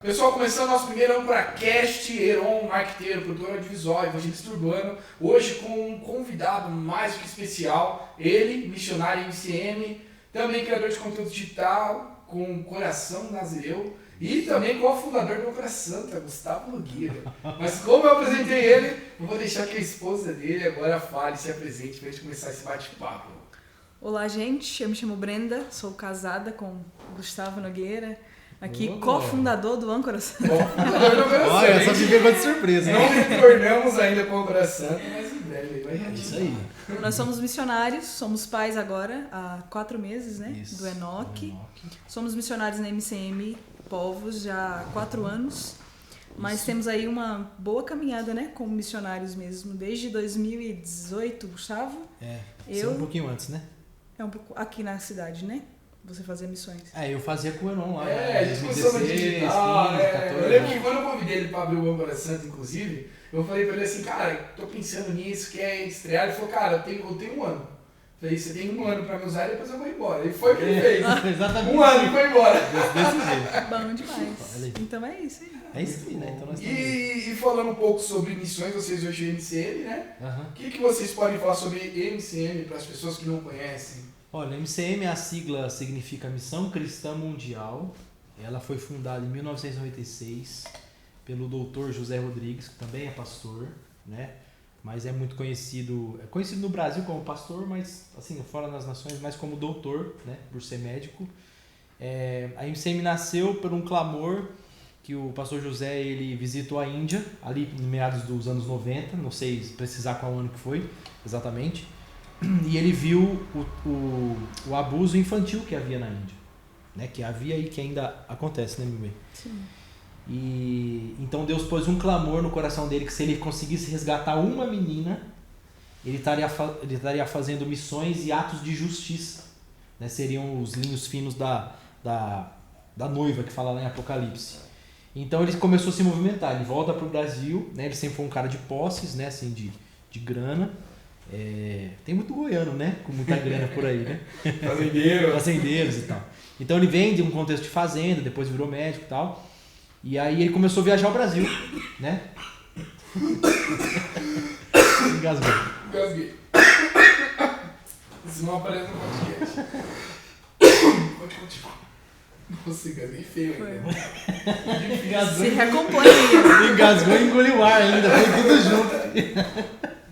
Pessoal, começando nosso primeiro AncoraCast, Heron, marqueteiro, produtor audiovisual, evangelista urbano, hoje com um convidado mais do que especial, ele, missionário MCM, também criador de conteúdo digital, com coração nazireu, e também cofundador do Ancora Santa, Gustavo Nogueira. Mas como eu apresentei ele, eu vou deixar que a esposa dele agora fale, se apresente, pra gente começar esse bate-papo. Olá, gente, eu me chamo Brenda, sou casada com Gustavo Nogueira, aqui cofundador do Ancora Santa. Cofundador do Ancora Santa. Olha, essa me pegou de surpresa. Não retornamos ainda com o Ancora Santa, mas em breve vai reagir. Isso aí. Nós somos missionários, somos pais agora, há 4 meses, né? Isso. Do Enoque. Somos missionários na MCM Povos já há 4 anos. Mas Isso. temos aí uma boa caminhada, né? Como missionários mesmo. Desde 2018, Gustavo. Um pouquinho antes, né? É um pouco aqui na cidade, né? Você fazia missões. Eu fazia com o Heron lá. A gente começou no 2016, digital, 15, 14. Eu lembro que quando eu convidei ele pra abrir o Ancora Santa, inclusive, eu falei pra ele assim, cara, tô pensando nisso, quer estrear? Ele falou, cara, eu tenho um ano. Eu falei, você tem um ano pra me usar e depois eu vou embora. E foi o que ele fez. Exatamente. Um ano e foi embora. Desse jeito. Bom demais. Então é isso aí. É isso aí, né? Então nós estamos... E falando um pouco sobre missões, vocês hoje é MCM, né? O que vocês podem falar sobre MCM para as pessoas que não conhecem? Olha, MCM, a sigla significa Missão Cristã Mundial. Ela foi fundada em 1996 pelo Dr. José Rodrigues, que também é pastor, né? Mas é muito conhecido no Brasil como pastor, mas assim, fora nas nações, mais como doutor, né? Por ser médico. A MCM nasceu por um clamor que o pastor José ele visitou a Índia, ali em meados dos anos 90, não sei precisar qual ano que foi exatamente, e ele viu o abuso infantil que havia na Índia, né? Que havia e que ainda acontece, né, meu bem? Sim. E então Deus pôs um clamor no coração dele que se ele conseguisse resgatar uma menina, ele estaria fazendo missões e atos de justiça, né? Seriam os linhos finos da noiva que fala lá em Apocalipse. Então ele começou a se movimentar, ele volta para o Brasil, né? Ele sempre foi um cara de posses, né? Assim, de grana. Tem muito goiano, né? Com muita grana por aí, né? Fazendeiros e tal. Então ele vem de um contexto de fazenda, depois virou médico e tal. E aí ele começou a viajar ao Brasil, né? Engasguei. Isso não aparece no podcast. Pode continuar. Nossa, engasguei feio ainda. Se recompõe aí. Engasgou e engoliu o ar ainda, foi tudo junto.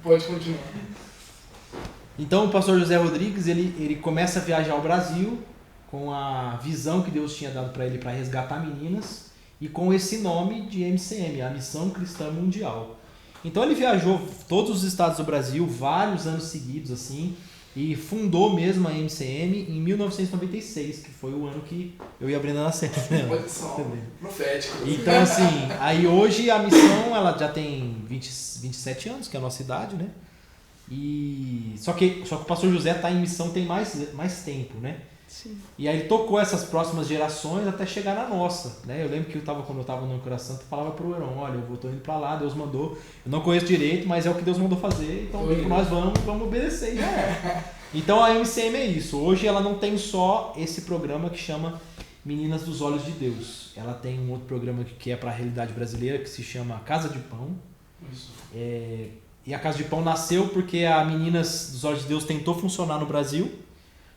Pode continuar. Então o pastor José Rodrigues, ele começa a viajar ao Brasil com a visão que Deus tinha dado para ele para resgatar meninas e com esse nome de MCM, a Missão Cristã Mundial. Então ele viajou todos os estados do Brasil, vários anos seguidos assim, e fundou mesmo a MCM em 1996, que foi o ano que eu e a Brenda nascemos. Profético. Então assim, aí hoje a missão ela já tem 27 anos, que é a nossa idade, né? Só que o pastor José está em missão tem mais tempo, né? Sim. E aí ele tocou essas próximas gerações até chegar na nossa, né? Eu lembro que quando eu estava no Ancora Santa, eu falava pro Heron, olha, eu tô indo para lá, Deus mandou, eu não conheço direito, mas é o que Deus mandou fazer, então nós vamos obedecer. Então a MCM é isso, hoje ela não tem só esse programa que chama Meninas dos Olhos de Deus, ela tem um outro programa que é para a realidade brasileira, que se chama Casa de Pão. Isso. E a Casa de Pão nasceu porque a Meninas dos Olhos de Deus tentou funcionar no Brasil,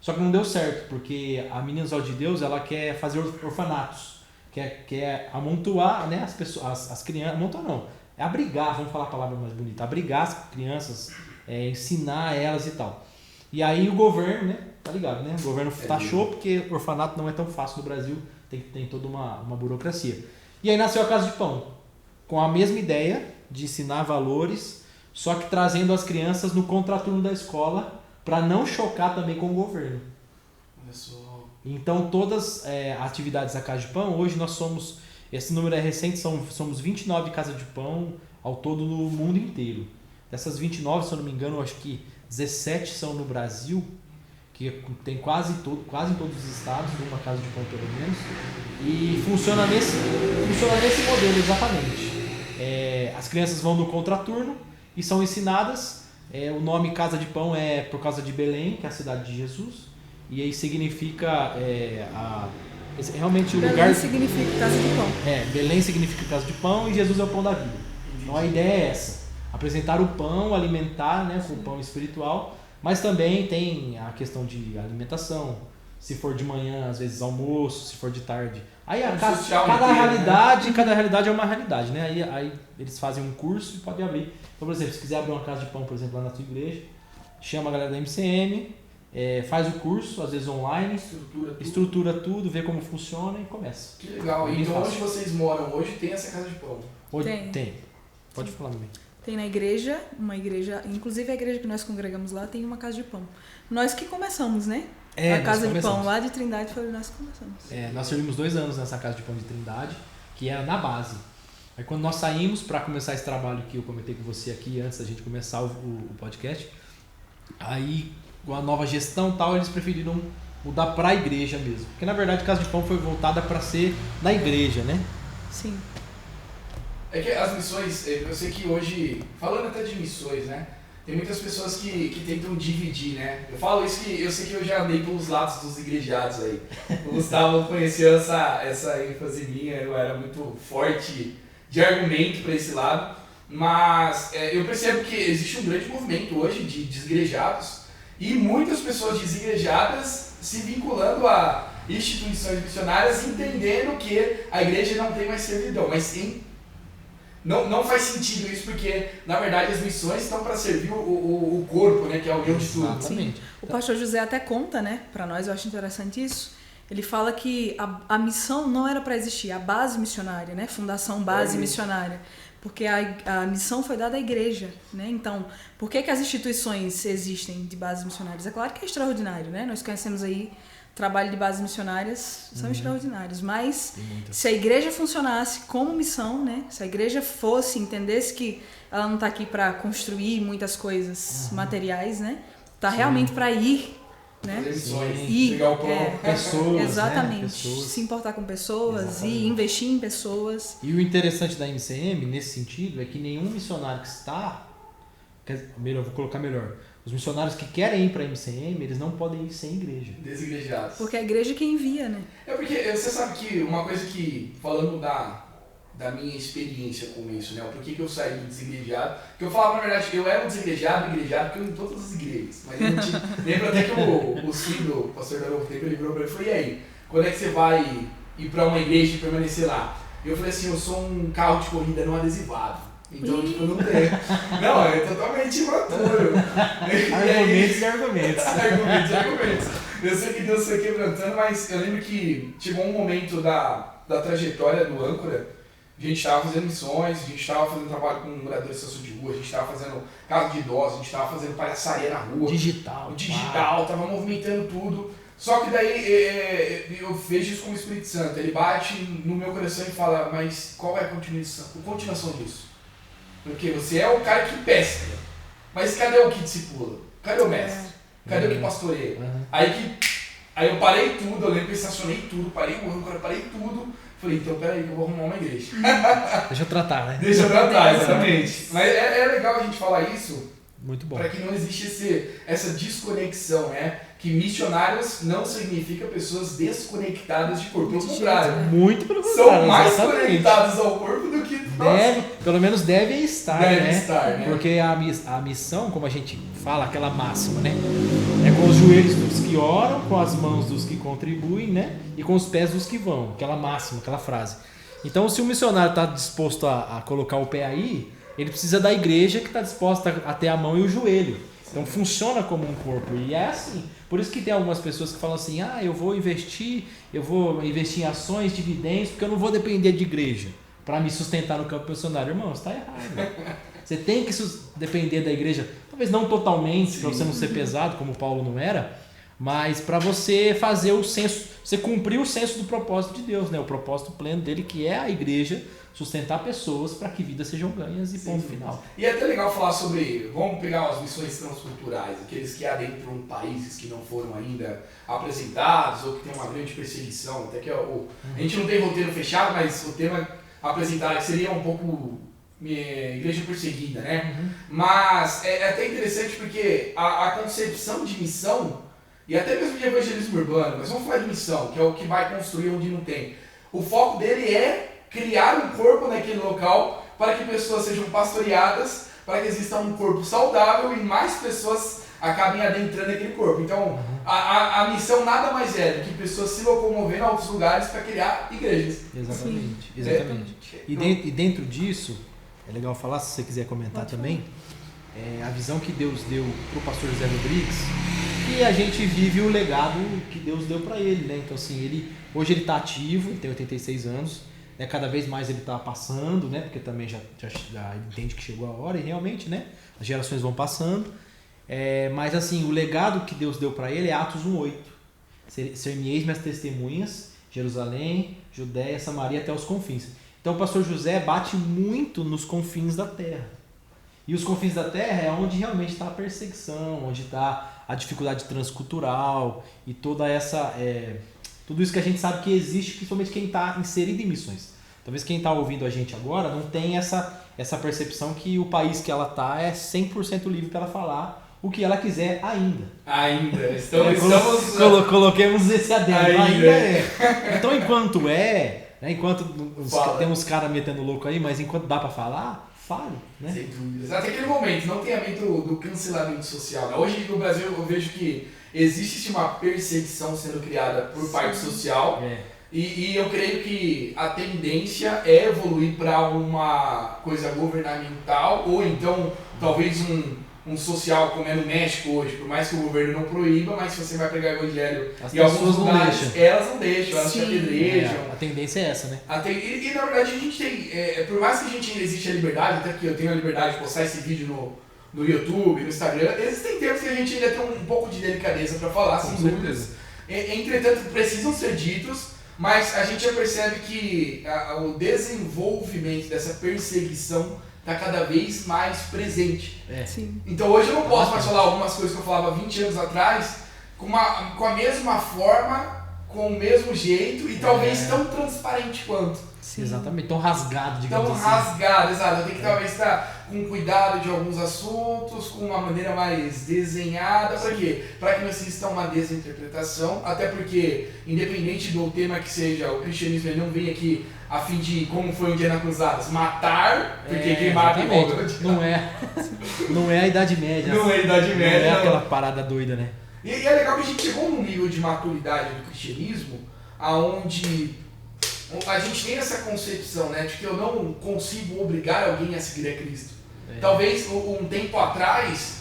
só que não deu certo, porque a Meninas dos Olhos de Deus ela quer fazer orfanatos, quer amontoar, né, as pessoas, as crianças, amontoar não, é abrigar, vamos falar a palavra mais bonita, abrigar as crianças, ensinar elas e tal. E aí o governo, né, tá ligado, né, o governo taxou porque orfanato não é tão fácil no Brasil, tem toda uma burocracia. E aí nasceu a Casa de Pão, com a mesma ideia de ensinar valores, só que trazendo as crianças no contraturno da escola para não chocar também com o governo. Então todas as atividades da Casa de Pão, hoje nós somos, esse número é recente, somos 29 Casas de Pão ao todo no mundo inteiro. Dessas 29, se eu não me engano, acho que 17 são no Brasil, que tem quase em todos os estados, uma Casa de Pão pelo menos, e funciona nesse modelo exatamente. As crianças vão no contraturno e são ensinadas. O nome Casa de Pão é por causa de Belém, que é a cidade de Jesus, e aí significa Realmente o Belém lugar... significa casa de pão. Belém significa casa de pão e Jesus é o pão da vida. Então a ideia é essa, apresentar o pão, alimentar, né, com o pão espiritual, mas também tem a questão de alimentação, se for de manhã, às vezes almoço, se for de tarde. Aí cada realidade é uma realidade, né? Aí eles fazem um curso e podem abrir. Então, por exemplo, se quiser abrir uma casa de pão, por exemplo, lá na tua igreja, chama a galera da MCM, faz o curso, às vezes online, estrutura tudo, vê como funciona e começa. Que legal. E então onde vocês moram hoje tem essa casa de pão? Hoje tem. Pode falar também. Tem na igreja, uma igreja, inclusive a igreja que nós congregamos lá tem uma casa de pão. Nós que começamos, né? A casa de pão lá de Trindade foi nós que começamos. Nós servimos 2 anos nessa casa de pão de Trindade, que era na base. Aí quando nós saímos para começar esse trabalho que eu comentei com você aqui antes da gente começar o podcast, aí com a nova gestão e tal, eles preferiram mudar para a igreja mesmo. Porque na verdade a casa de pão foi voltada para ser da igreja, né? Sim. É que as missões, eu sei que hoje, falando até de missões, né? Tem muitas pessoas que tentam dividir, né? Eu falo isso que eu sei que eu já andei pelos lados dos igrejados aí. O Gustavo conheceu essa ênfase minha, eu era muito forte de argumento para esse lado. Mas eu percebo que existe um grande movimento hoje de desigrejados e muitas pessoas desigrejadas se vinculando a instituições missionárias, entendendo que a igreja não tem mais servidão, mas não faz sentido isso, porque na verdade as missões estão para servir o corpo, né, que é o união de tudo. Exatamente. O pastor José até conta, né, para nós, eu acho interessante isso. Ele fala que a missão não era para existir, a base missionária, né, fundação base missionária, porque a missão foi dada à igreja, né? Então, por que as instituições existem de bases missionárias? É claro que é extraordinário, né? Nós conhecemos aí trabalho de bases missionárias, são extraordinários, mas se a igreja funcionasse como missão, né? Se a igreja entendesse que ela não está aqui para construir muitas coisas materiais, né? Está realmente para ir, né? Pessoas, exatamente, né? Pessoas. Se importar com pessoas, Exatamente. E investir em pessoas. E o interessante da MCM, nesse sentido, é que nenhum missionário que está... Vou colocar melhor. Os missionários que querem ir para a MCM, eles não podem ir sem igreja. Desigrejados. Porque é a igreja que envia, né? É porque você sabe que uma coisa que, falando da minha experiência com isso, né? Por que eu saí do desigrejado? Porque eu falava, na verdade, eu era um desigrejado, igrejado, porque eu ia em todas as igrejas. Mas eu não tinha... Lembro até que o filho do pastor da Novo Tempo, ele virou pra mim e falou, e aí, quando é que você vai ir pra uma igreja e permanecer lá? Eu falei assim, eu sou um carro de corrida não adesivado. Então, tipo, não tem. Não, é totalmente imaturo. Argumentos e argumentos. Argumentos. Eu sei que Deus foi quebrantando, mas eu lembro que chegou um momento da trajetória do Âncora, a gente estava fazendo missões, a gente estava fazendo trabalho com moradores de situação de rua, a gente estava fazendo casa de idosos, a gente estava fazendo palhaçaria na rua. Digital, estava movimentando tudo. Só que daí eu vejo isso como o Espírito Santo, ele bate no meu coração e fala, mas qual é a continuação disso? Porque você é o cara que pesca, mas cadê o que discipula? Cadê o mestre? Cadê o que pastoreia? Aí eu parei tudo, eu lembro que eu estacionei tudo, parei o âncora, parei tudo. Falei, então peraí, eu vou arrumar uma igreja. Deixa eu tratar, né? Deixa eu tratar, exatamente. Mas é legal a gente falar isso. Muito bom. Para que não existe essa desconexão, né? Que missionários não significa pessoas desconectadas de corpo. Pelo contrário. Muito pelo contrário. São mais exatamente. conectados ao corpo do que nós. Pelo menos devem estar, né? Porque a missão, como a gente fala, aquela máxima, né? É com os joelhos dos que oram, com as mãos dos que contribuem, né? E com os pés dos que vão. Aquela máxima, aquela frase. Então, se o missionário está disposto a colocar o pé aí, ele precisa da igreja que está disposta a ter a mão e o joelho. Então funciona como um corpo. E é assim. Por isso que tem algumas pessoas que falam assim, eu vou investir em ações, dividendos, porque eu não vou depender de igreja para me sustentar no campo missionário. Irmão, você está errado. Você tem que depender da igreja, talvez não totalmente, para você não ser pesado, como Paulo não era, mas para você fazer o senso, você cumprir o senso do propósito de Deus, né? O propósito pleno dele, que é a igreja sustentar pessoas para que vidas sejam ganhas e ponto final. E é até legal falar sobre, vamos pegar as missões transculturais, aqueles que adentram países que não foram ainda apresentados ou que tem uma grande perseguição, até que a gente não tem roteiro fechado, mas o tema apresentado seria um pouco igreja perseguida, né? Mas é até interessante porque a concepção de missão e até mesmo de evangelismo urbano, mas vamos falar de missão, que é o que vai construir onde não tem. O foco dele é criar um corpo naquele local para que pessoas sejam pastoreadas, para que exista um corpo saudável e mais pessoas acabem adentrando aquele corpo. Então, a missão nada mais é do que pessoas se locomovendo a outros lugares para criar igrejas. Exatamente, exatamente. E dentro disso, é legal falar, se você quiser comentar também, a visão que Deus deu para o pastor José Rodrigues, que a gente vive o legado que Deus deu para ele, né? Então, assim, hoje ele está ativo, ele tem 86 anos, né? Cada vez mais ele está passando, né? Porque também já entende que chegou a hora e realmente, né? As gerações vão passando. Mas, assim, o legado que Deus deu para ele é Atos 1:8. Ser-me-eis minhas testemunhas, Jerusalém, Judéia, Samaria até os confins. Então, o pastor José bate muito nos confins da terra. E os confins da terra é onde realmente está a perseguição, onde está a dificuldade transcultural e toda essa... tudo isso que a gente sabe que existe, principalmente quem está inserido em missões. Talvez quem está ouvindo a gente agora não tenha essa percepção que o país que ela está é 100% livre para ela falar o que ela quiser ainda. Coloquemos esse adendo. Ainda é. Então, enquanto enquanto tem uns caras metendo louco aí, mas enquanto dá para falar, fale. Né? Sem dúvidas. Até aquele momento, não tem a mente do cancelamento social. Né? Hoje no Brasil eu vejo que existe uma perseguição sendo criada por parte social. E eu creio que a tendência é evoluir para uma coisa governamental ou então talvez um social como é no México hoje, por mais que o governo não proíba, mas se você vai pregar o evangelho em alguns lugares, elas não deixam, elas te apedrejam. A tendência é essa, né? E na verdade a gente tem, por mais que a gente ainda existe a liberdade, até que eu tenho a liberdade de postar esse vídeo no YouTube, no Instagram, existem tempos que a gente ainda tem um pouco de delicadeza para falar, sem dúvidas. Entretanto, precisam ser ditos, mas a gente já percebe que o desenvolvimento dessa perseguição está cada vez mais presente. Então hoje eu não posso mais falar algumas coisas que eu falava 20 anos atrás com a mesma forma, com o mesmo jeito e talvez tão transparente quanto. Sim. Exatamente, tão rasgado, digamos assim. Tão rasgado, exato. Eu tenho que talvez estar com cuidado de alguns assuntos, com uma maneira mais desenhada. Para quê? Para que não exista uma desinterpretação, até porque, independente do tema que seja, o cristianismo ele não vem aqui a fim de, como foi um dia na Cruzadas, matar, porque quem mata não é a Idade Média. Não é a Idade Média. Não é aquela parada doida, né? E é legal que a gente chegou num nível de maturidade do cristianismo, aonde a gente tem essa concepção, né, de que eu não consigo obrigar alguém a seguir a Cristo. Talvez um tempo atrás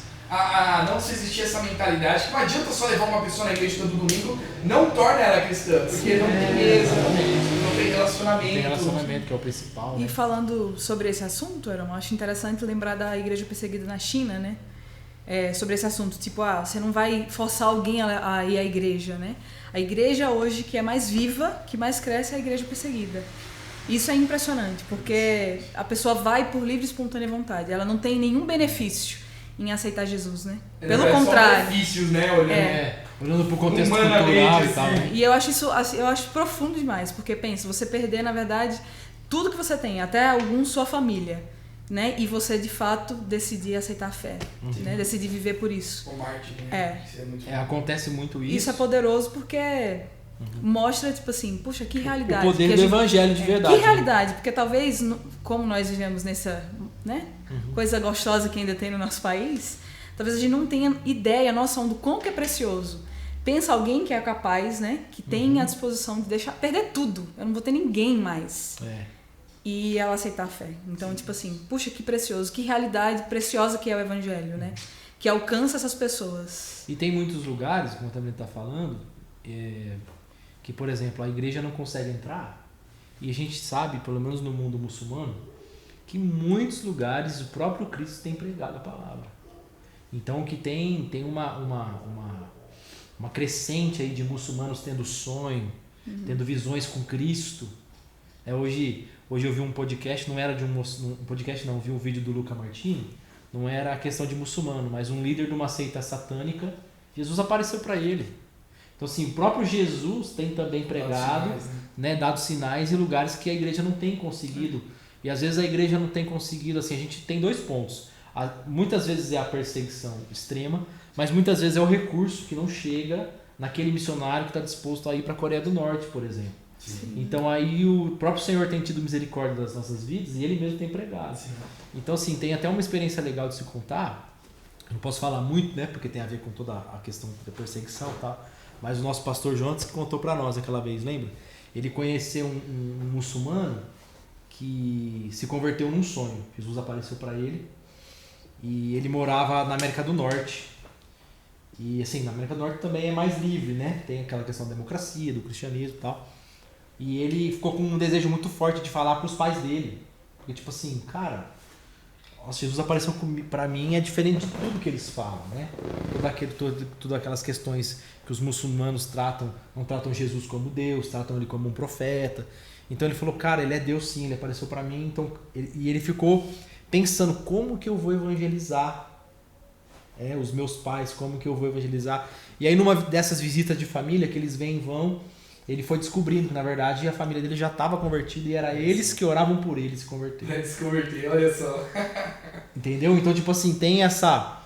não se existia essa mentalidade que não adianta só levar uma pessoa na igreja todo domingo, não torna ela cristã, porque não tem mesa, não tem relacionamento. Não tem relacionamento, que é o principal. E falando sobre esse assunto, eu acho interessante lembrar da igreja perseguida na China, né? Sobre esse assunto, tipo, você não vai forçar alguém a ir à igreja, né? A igreja hoje que é mais viva, que mais cresce, é a igreja perseguida. Isso é impressionante, porque a pessoa vai por livre e espontânea vontade, ela não tem nenhum benefício em aceitar Jesus, né? Pelo contrário. Só benefícios, né? Olhando pro contexto cultural e tal. E eu acho isso, eu acho profundo demais, porque pensa, você perder, na verdade, tudo que você tem, até sua família, né? E você de fato decidir aceitar a fé, né? Decidir viver por isso. O marketing, né? Isso é muito acontece muito isso. Isso é poderoso porque mostra, tipo assim, puxa, que realidade. O poder do evangelho de verdade. Que realidade, porque talvez, como nós vivemos nessa, né? Coisa gostosa que ainda tem no nosso país, talvez a gente não tenha ideia, noção do quão que é precioso. Pensa alguém que é capaz, né? Que tem a disposição de perder tudo. Eu não vou ter ninguém mais. E ela aceitar a fé. Então, tipo assim, puxa, que precioso, que realidade preciosa que é o evangelho, né? Que alcança essas pessoas. E tem muitos lugares, como também está falando, que, por exemplo, a igreja não consegue entrar, e a gente sabe, pelo menos no mundo muçulmano, que em muitos lugares o próprio Cristo tem pregado a palavra. Então, que tem uma crescente aí de muçulmanos tendo sonho, tendo visões com Cristo. Hoje eu vi um podcast, não era de um podcast não, vi um vídeo do Luca Martini, não era a questão de muçulmano, mas um líder de uma seita satânica, Jesus apareceu para ele. Então assim, o próprio Jesus tem também pregado, né, dado sinais em lugares que a igreja não tem conseguido. E às vezes a igreja não tem conseguido, assim, a gente tem dois pontos. Muitas vezes é a perseguição extrema, mas muitas vezes é o recurso que não chega naquele missionário que está disposto a ir para a Coreia do Norte, por exemplo. Sim. Então aí o próprio Senhor tem tido misericórdia das nossas vidas e Ele mesmo tem pregado. Sim. Então assim, tem até uma experiência legal de se contar. Eu não posso falar muito, né, porque tem a ver com toda a questão da perseguição e tal. Mas o nosso pastor Jonas que contou para nós aquela vez, lembra? Ele conheceu um muçulmano que se converteu num sonho. Jesus apareceu para ele e ele morava na América do Norte. E assim, na América do Norte também é mais livre, né? Tem aquela questão da democracia, do cristianismo e tal. E ele ficou com um desejo muito forte de falar pros pais dele. Porque tipo assim, cara, nossa, Jesus apareceu pra mim é diferente de tudo que eles falam, né? Tudo aquelas questões que os muçulmanos não tratam Jesus como Deus, tratam ele como um profeta. Então ele falou, cara, ele é Deus sim, ele apareceu pra mim. Então, e ele ficou pensando, como que eu vou evangelizar os meus pais, como que eu vou evangelizar. E aí numa dessas visitas de família que eles vêm e vão, ele foi descobrindo que na verdade a família dele já estava convertida e era eles que oravam por ele se converter. Pra se converter, olha só. Entendeu? Então tipo assim, tem essa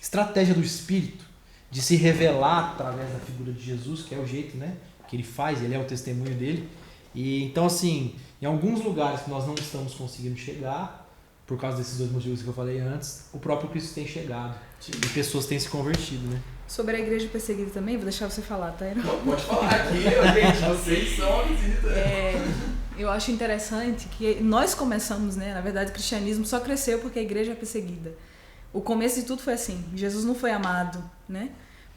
estratégia do Espírito de se revelar através da figura de Jesus, que é o jeito, né, que ele faz, ele é o testemunho dele. E então assim, em alguns lugares que nós não estamos conseguindo chegar, por causa desses dois motivos que eu falei antes, o próprio Cristo tem chegado. Sim. E pessoas têm se convertido, né? Sobre a igreja perseguida também, vou deixar você falar, tá? Não, pode falar aqui, gente, vocês são a visita. Eu acho interessante que nós começamos, né? Na verdade, o cristianismo só cresceu porque a igreja é perseguida. O começo de tudo foi assim, Jesus não foi amado, né?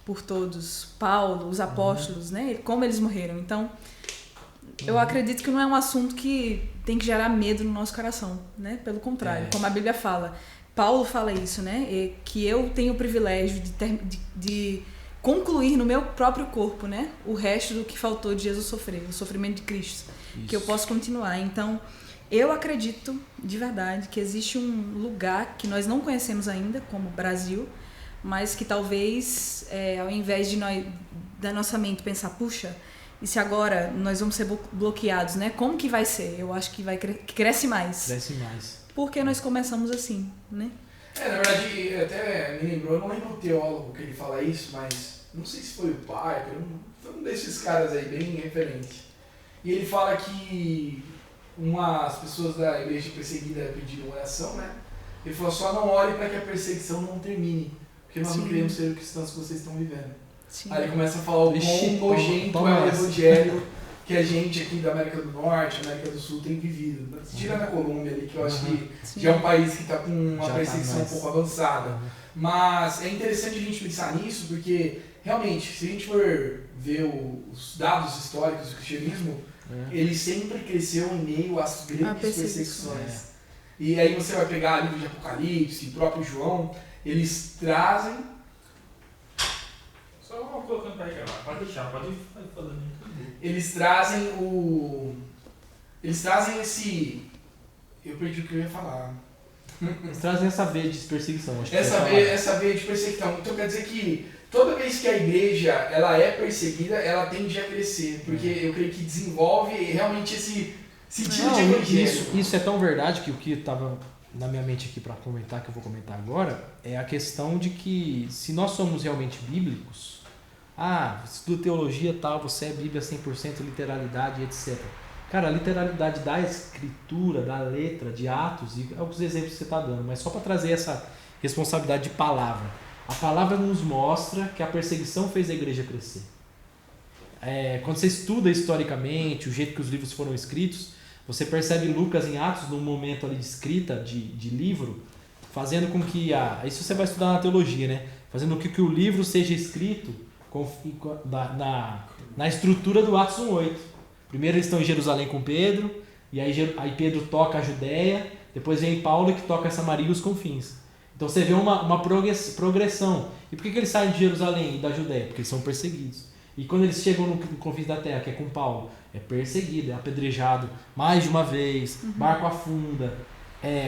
Por todos, Paulo, os apóstolos, né? Como eles morreram. Então, eu acredito que não é um assunto que tem que gerar medo no nosso coração, né? Pelo contrário, como a Bíblia fala. Paulo fala isso, né? Que eu tenho o privilégio de concluir no meu próprio corpo, né? O resto do que faltou de Jesus sofrer, o sofrimento de Cristo. Isso. Que eu posso continuar. Então, eu acredito de verdade que existe um lugar que nós não conhecemos ainda, como o Brasil, mas que talvez, ao invés de da nossa mente pensar, puxa, e se agora nós vamos ser bloqueados, né? Como que vai ser? Eu acho que que cresce mais. Cresce mais. Porque nós começamos assim, né? Na verdade, até me lembrou, eu não lembro o teólogo que ele fala isso, mas não sei se foi o Piper, foi um desses caras aí, bem referente. E ele fala que as pessoas da igreja perseguida pediram oração, né? Ele falou, só não ore para que a perseguição não termine, porque nós não queremos ser cristãos que vocês estão vivendo. Sim. Aí ele começa a falar o quão nojento é o evangelho que a gente aqui da América do Norte, América do Sul tem vivido. Tira na Colômbia ali, que eu acho que já é um país que está com uma perseguição um pouco avançada. Mas é interessante a gente pensar nisso, porque realmente, se a gente for ver os dados históricos do cristianismo, ele sempre cresceu em meio às grandes perseguições. E aí você vai pegar o livro de Apocalipse, o próprio João, eles trazem... Só colocando para aí, pode deixar, pode ir falando. Eles trazem esse... Eu perdi o que eu ia falar. Eles trazem essa veia de perseguição. Acho que essa veia de perseguição. Então quer dizer que toda vez que a igreja ela é perseguida, ela tende a crescer. Porque eu creio que desenvolve realmente esse sentido de evangelho. Isso é tão verdade que o que estava na minha mente aqui para comentar, que eu vou comentar agora, é a questão de que se nós somos realmente bíblicos, estuda teologia tal, você é Bíblia 100%, literalidade, etc. Cara, a literalidade da escritura, da letra, de Atos, e alguns exemplos que você está dando, mas só para trazer essa responsabilidade de palavra. A palavra nos mostra que a perseguição fez a igreja crescer. Quando você estuda historicamente o jeito que os livros foram escritos, você percebe Lucas em Atos, num momento ali de escrita, de livro, fazendo com que isso você vai estudar na teologia, né? Fazendo com que o livro seja escrito na estrutura do Atos 1:8. Primeiro eles estão em Jerusalém com Pedro, e aí Pedro toca a Judéia, depois vem Paulo que toca a Samaria e os confins. Então você vê uma progressão. E por que eles saem de Jerusalém e da Judéia? Porque eles são perseguidos. E quando eles chegam no confins da terra, que é com Paulo, é perseguido, é apedrejado mais de uma vez, barco afunda,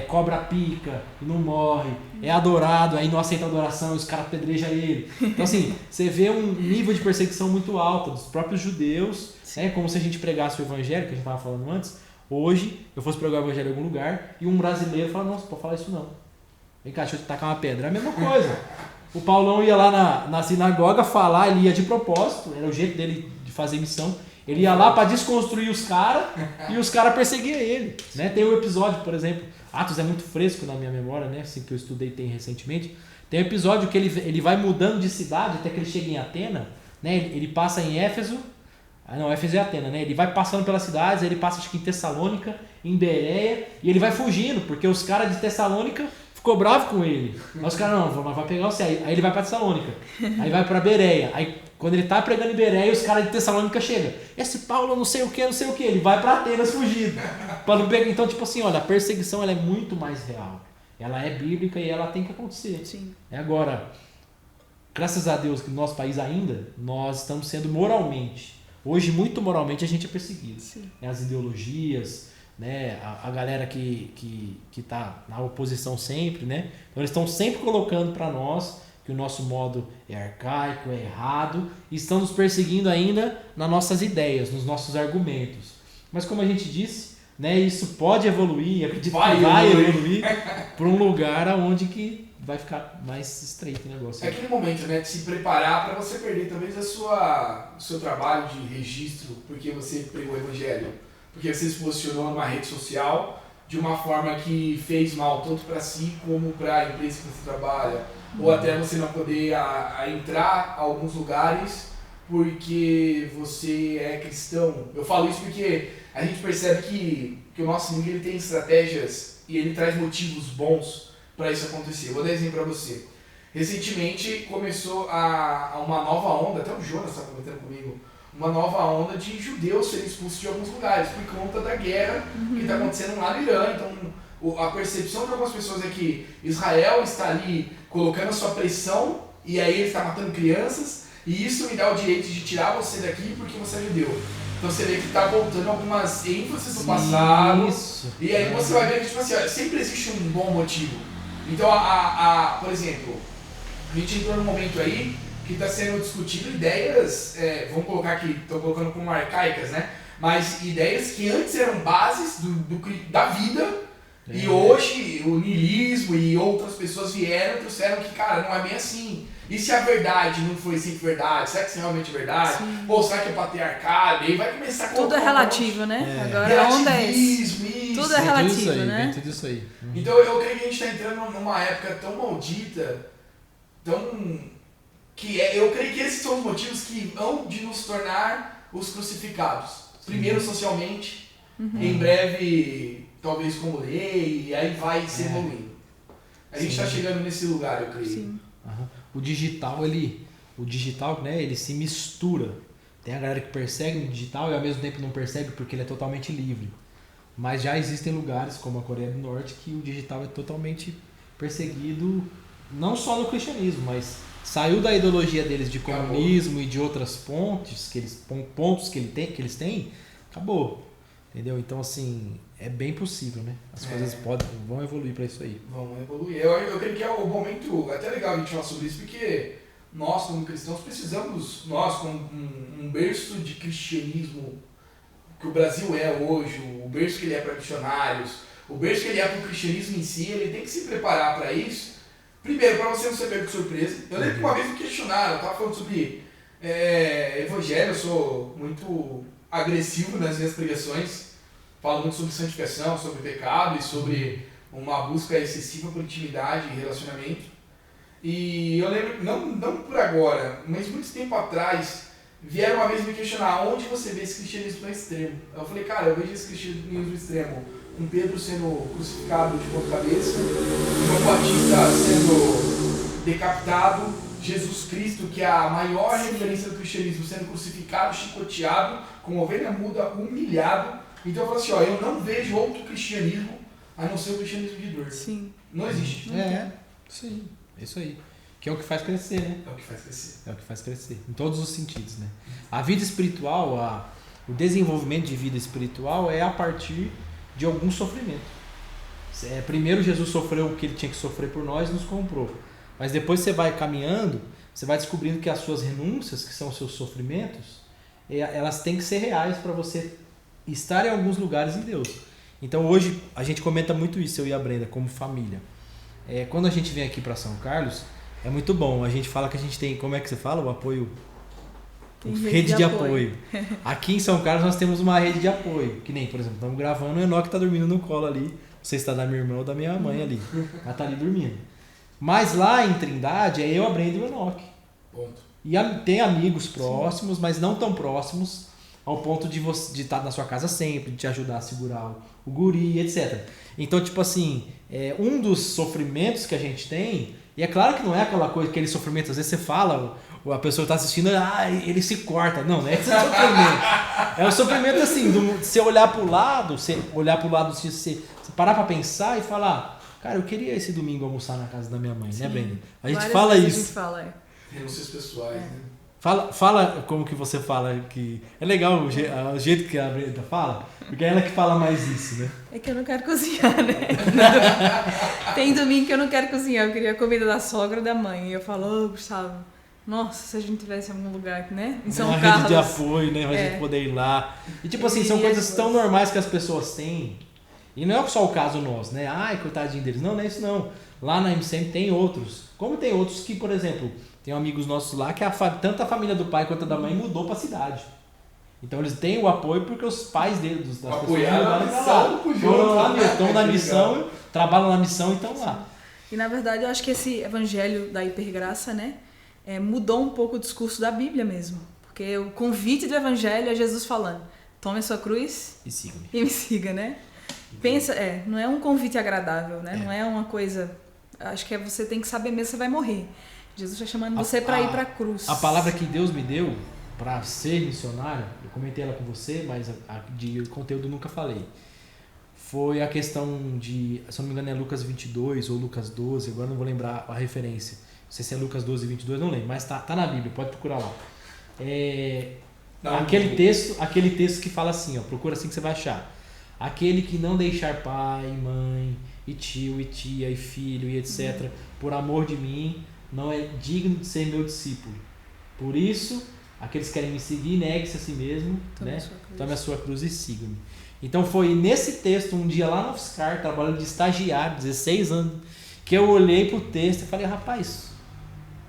cobra pica e não morre, é adorado, aí não aceita a adoração e os caras apedrejam ele. Então assim, você vê um nível de perseguição muito alto dos próprios judeus, como se a gente pregasse o evangelho, que a gente estava falando antes, hoje eu fosse pregar o evangelho em algum lugar e um brasileiro fala, não, você pode falar isso não. Vem cá, deixa eu te tacar uma pedra. É a mesma coisa. O Paulão ia lá na sinagoga falar, ele ia de propósito, era o jeito dele de fazer missão. Ele ia lá para desconstruir os caras e os caras perseguiam ele. Né? Tem um episódio, por exemplo, Atos é muito fresco na minha memória, né? Assim que eu estudei tem recentemente. Tem um episódio que ele vai mudando de cidade até que ele chega em Atena. Né? Ele passa em Éfeso. Éfeso é Atena, né? Ele vai passando pelas cidades, ele passa acho que em Tessalônica, em Bereia, e ele vai fugindo, porque os caras de Tessalônica ficou bravo com ele. Aí os caras, não, vai pegar você. Aí ele vai pra Tessalônica. Aí vai pra Bereia. Aí quando ele tá pregando em Bereia, os caras de Tessalônica chegam. Esse Paulo não sei o que. Ele vai pra Atenas fugido. Pra não pegar. Então, tipo assim, olha, a perseguição ela é muito mais real. Ela é bíblica e ela tem que acontecer. Sim. Agora, graças a Deus que no nosso país ainda, nós estamos sendo moralmente. Hoje, muito moralmente, a gente é perseguido. As ideologias, né? A galera que tá na oposição sempre, né? Então eles estão sempre colocando para nós que o nosso modo é arcaico, é errado, e estão nos perseguindo ainda nas nossas ideias, nos nossos argumentos. Mas como a gente disse, né, isso pode evoluir, acredito que vai evoluir para um lugar onde que vai ficar mais estreito o negócio. É aquele momento, né, de se preparar para você perder talvez o seu trabalho de registro, porque você pregou o evangelho, porque você se posicionou numa rede social de uma forma que fez mal tanto para si como para a empresa que você trabalha, ou até você não poder entrar a alguns lugares porque você é cristão. Eu falo isso porque a gente percebe que o nosso inimigo ele tem estratégias e ele traz motivos bons para isso acontecer. Vou dar exemplo para você. Recentemente começou uma nova onda, até o Jonas está comentando comigo, uma nova onda de judeus serem expulsos de alguns lugares por conta da guerra que está acontecendo lá no Irã. Então, a percepção de algumas pessoas é que Israel está ali colocando a sua pressão e aí ele está matando crianças e isso me dá o direito de tirar você daqui porque você é judeu. Então você vê que está voltando algumas ênfases do passado e aí você vai ver que tipo assim, sempre existe um bom motivo. Então, por exemplo, a gente entrou num momento aí que está sendo discutido ideias, vamos colocar aqui, estou colocando como arcaicas, né? Mas ideias que antes eram bases da vida e hoje o niilismo e outras pessoas vieram e trouxeram que, cara, não é bem assim. E se a verdade não foi sempre verdade? Será que isso é realmente verdade? Sim. Ou será que é patriarcado? E aí vai começar a colocar... Tudo é relativo, né? Agora a onda é isso. Tudo é relativo, né? Tem tudo isso aí. Então eu creio que a gente está entrando numa época tão maldita, eu creio que esses são os motivos que hão de nos tornar os crucificados. Primeiro socialmente, em breve talvez como lei, e aí vai se evoluindo. A gente está chegando nesse lugar, eu creio. Sim. O digital, né, ele se mistura. Tem a galera que persegue no digital e ao mesmo tempo não persegue porque ele é totalmente livre. Mas já existem lugares como a Coreia do Norte que o digital é totalmente perseguido, não só no cristianismo, mas saiu da ideologia deles de comunismo e de outras pontos que eles têm, acabou. Entendeu? Então, assim, é bem possível, né? As coisas vão evoluir para isso aí. Vão evoluir. Eu creio que é o momento, é até legal a gente falar sobre isso, porque nós, como cristãos, precisamos, nós, como um berço de cristianismo que o Brasil é hoje, o berço que ele é para missionários, o berço que ele é para o cristianismo em si, ele tem que se preparar para isso. Primeiro, para você não ser pego de surpresa. Eu lembro que uma vez me questionaram, eu estava falando sobre evangelho, eu sou muito agressivo nas minhas pregações, falo muito sobre santificação, sobre pecado e sobre uma busca excessiva por intimidade e relacionamento. E eu lembro, não por agora, mas muito tempo atrás, vieram uma vez me questionar onde você vê esse cristianismo no extremo. Eu falei, cara, eu vejo esse cristianismo extremo com Pedro sendo crucificado de ponta cabeça, João Batista sendo decapitado, Jesus Cristo, que é a maior referência do cristianismo, sendo crucificado, chicoteado, com ovelha muda, humilhado. Então eu falo assim, eu não vejo outro cristianismo a não ser o cristianismo de dor. Sim. Não existe. Sim, é isso aí. Que é o que faz crescer, né? É o que faz crescer. É o que faz crescer, em todos os sentidos, né? A vida espiritual, o desenvolvimento de vida espiritual é a partir de algum sofrimento. Primeiro Jesus sofreu o que ele tinha que sofrer por nós e nos comprou. Mas depois você vai caminhando, você vai descobrindo que as suas renúncias, que são os seus sofrimentos, elas têm que ser reais para você estar em alguns lugares em Deus. Então hoje a gente comenta muito isso, eu e a Brenda, como família. Quando a gente vem aqui para São Carlos, é muito bom. A gente fala que a gente tem, como é que você fala? O apoio... Rede de apoio. Aqui em São Carlos nós temos uma rede de apoio. Que nem, por exemplo, estamos gravando, o Enoque está dormindo no colo ali. Não sei se está da minha irmã ou da minha mãe ali. Ela está ali dormindo. Mas lá em Trindade é eu, a Brenda e o Enoque. Ponto. E tem amigos próximos, mas não tão próximos ao ponto de você de estar na sua casa sempre, de te ajudar a segurar o guri, etc. Então, tipo assim, um dos sofrimentos que a gente tem, e é claro que não é aquela coisa, aquele sofrimento, às vezes você fala, a pessoa está assistindo, ele se corta. Não é esse sofrimento. É o sofrimento assim, de você olhar pro lado, você parar para pensar e falar, cara, eu queria esse domingo almoçar na casa da minha mãe, né, Brenda? A gente Várias fala vezes isso. A gente fala, Renúncias pessoais, né? Fala como que você fala, que é legal o jeito que a Brenda fala, porque é ela que fala mais isso, né? É que eu não quero cozinhar, né? Tem domingo que eu não quero cozinhar, eu queria a comida da sogra ou da mãe. E eu falo, Gustavo, nossa, se a gente tivesse em algum lugar, né? Em São uma Carlos. Rede de apoio, né? Pra gente poder ir lá. E tipo assim, são coisas tão normais que as pessoas têm. E não é só o caso nosso, né? Ai, coitadinho deles. Não é isso não. Lá na MCM tem outros. Como tem outros que, por exemplo, tem amigos nossos lá que tanto a família do pai quanto a da mãe mudou pra cidade. Então eles têm o apoio porque os pais deles, das pessoas mudaram pra lá. Foram lá mesmo, estão na missão, trabalham na missão e estão lá. E na verdade eu acho que esse evangelho da hipergraça, né? Mudou um pouco o discurso da Bíblia mesmo. Porque o convite do evangelho é Jesus falando, tome a sua cruz e siga-me. E me siga, né? Pensa, não é um convite agradável, né? Não é uma coisa... Acho que você tem que saber mesmo que você vai morrer. Jesus está chamando você para ir para a cruz. A palavra que Deus me deu para ser missionário, eu comentei ela com você, mas de conteúdo nunca falei. Foi a questão de, se eu não me engano é Lucas 22 ou Lucas 12, agora não vou lembrar a referência. Não sei se é Lucas 12, 22, não lembro, mas tá na Bíblia, pode procurar lá. Aquele texto que fala assim, ó, procura assim que você vai achar. Aquele que não deixar pai, mãe, e tio, e tia, e filho, e etc., por amor de mim, não é digno de ser meu discípulo. Por isso, aqueles que querem me seguir, negue-se a si mesmo, tome a sua cruz e siga-me. Então foi nesse texto, um dia lá no UFSCar, trabalhando de estagiário, 16 anos, que eu olhei pro texto e falei, rapaz,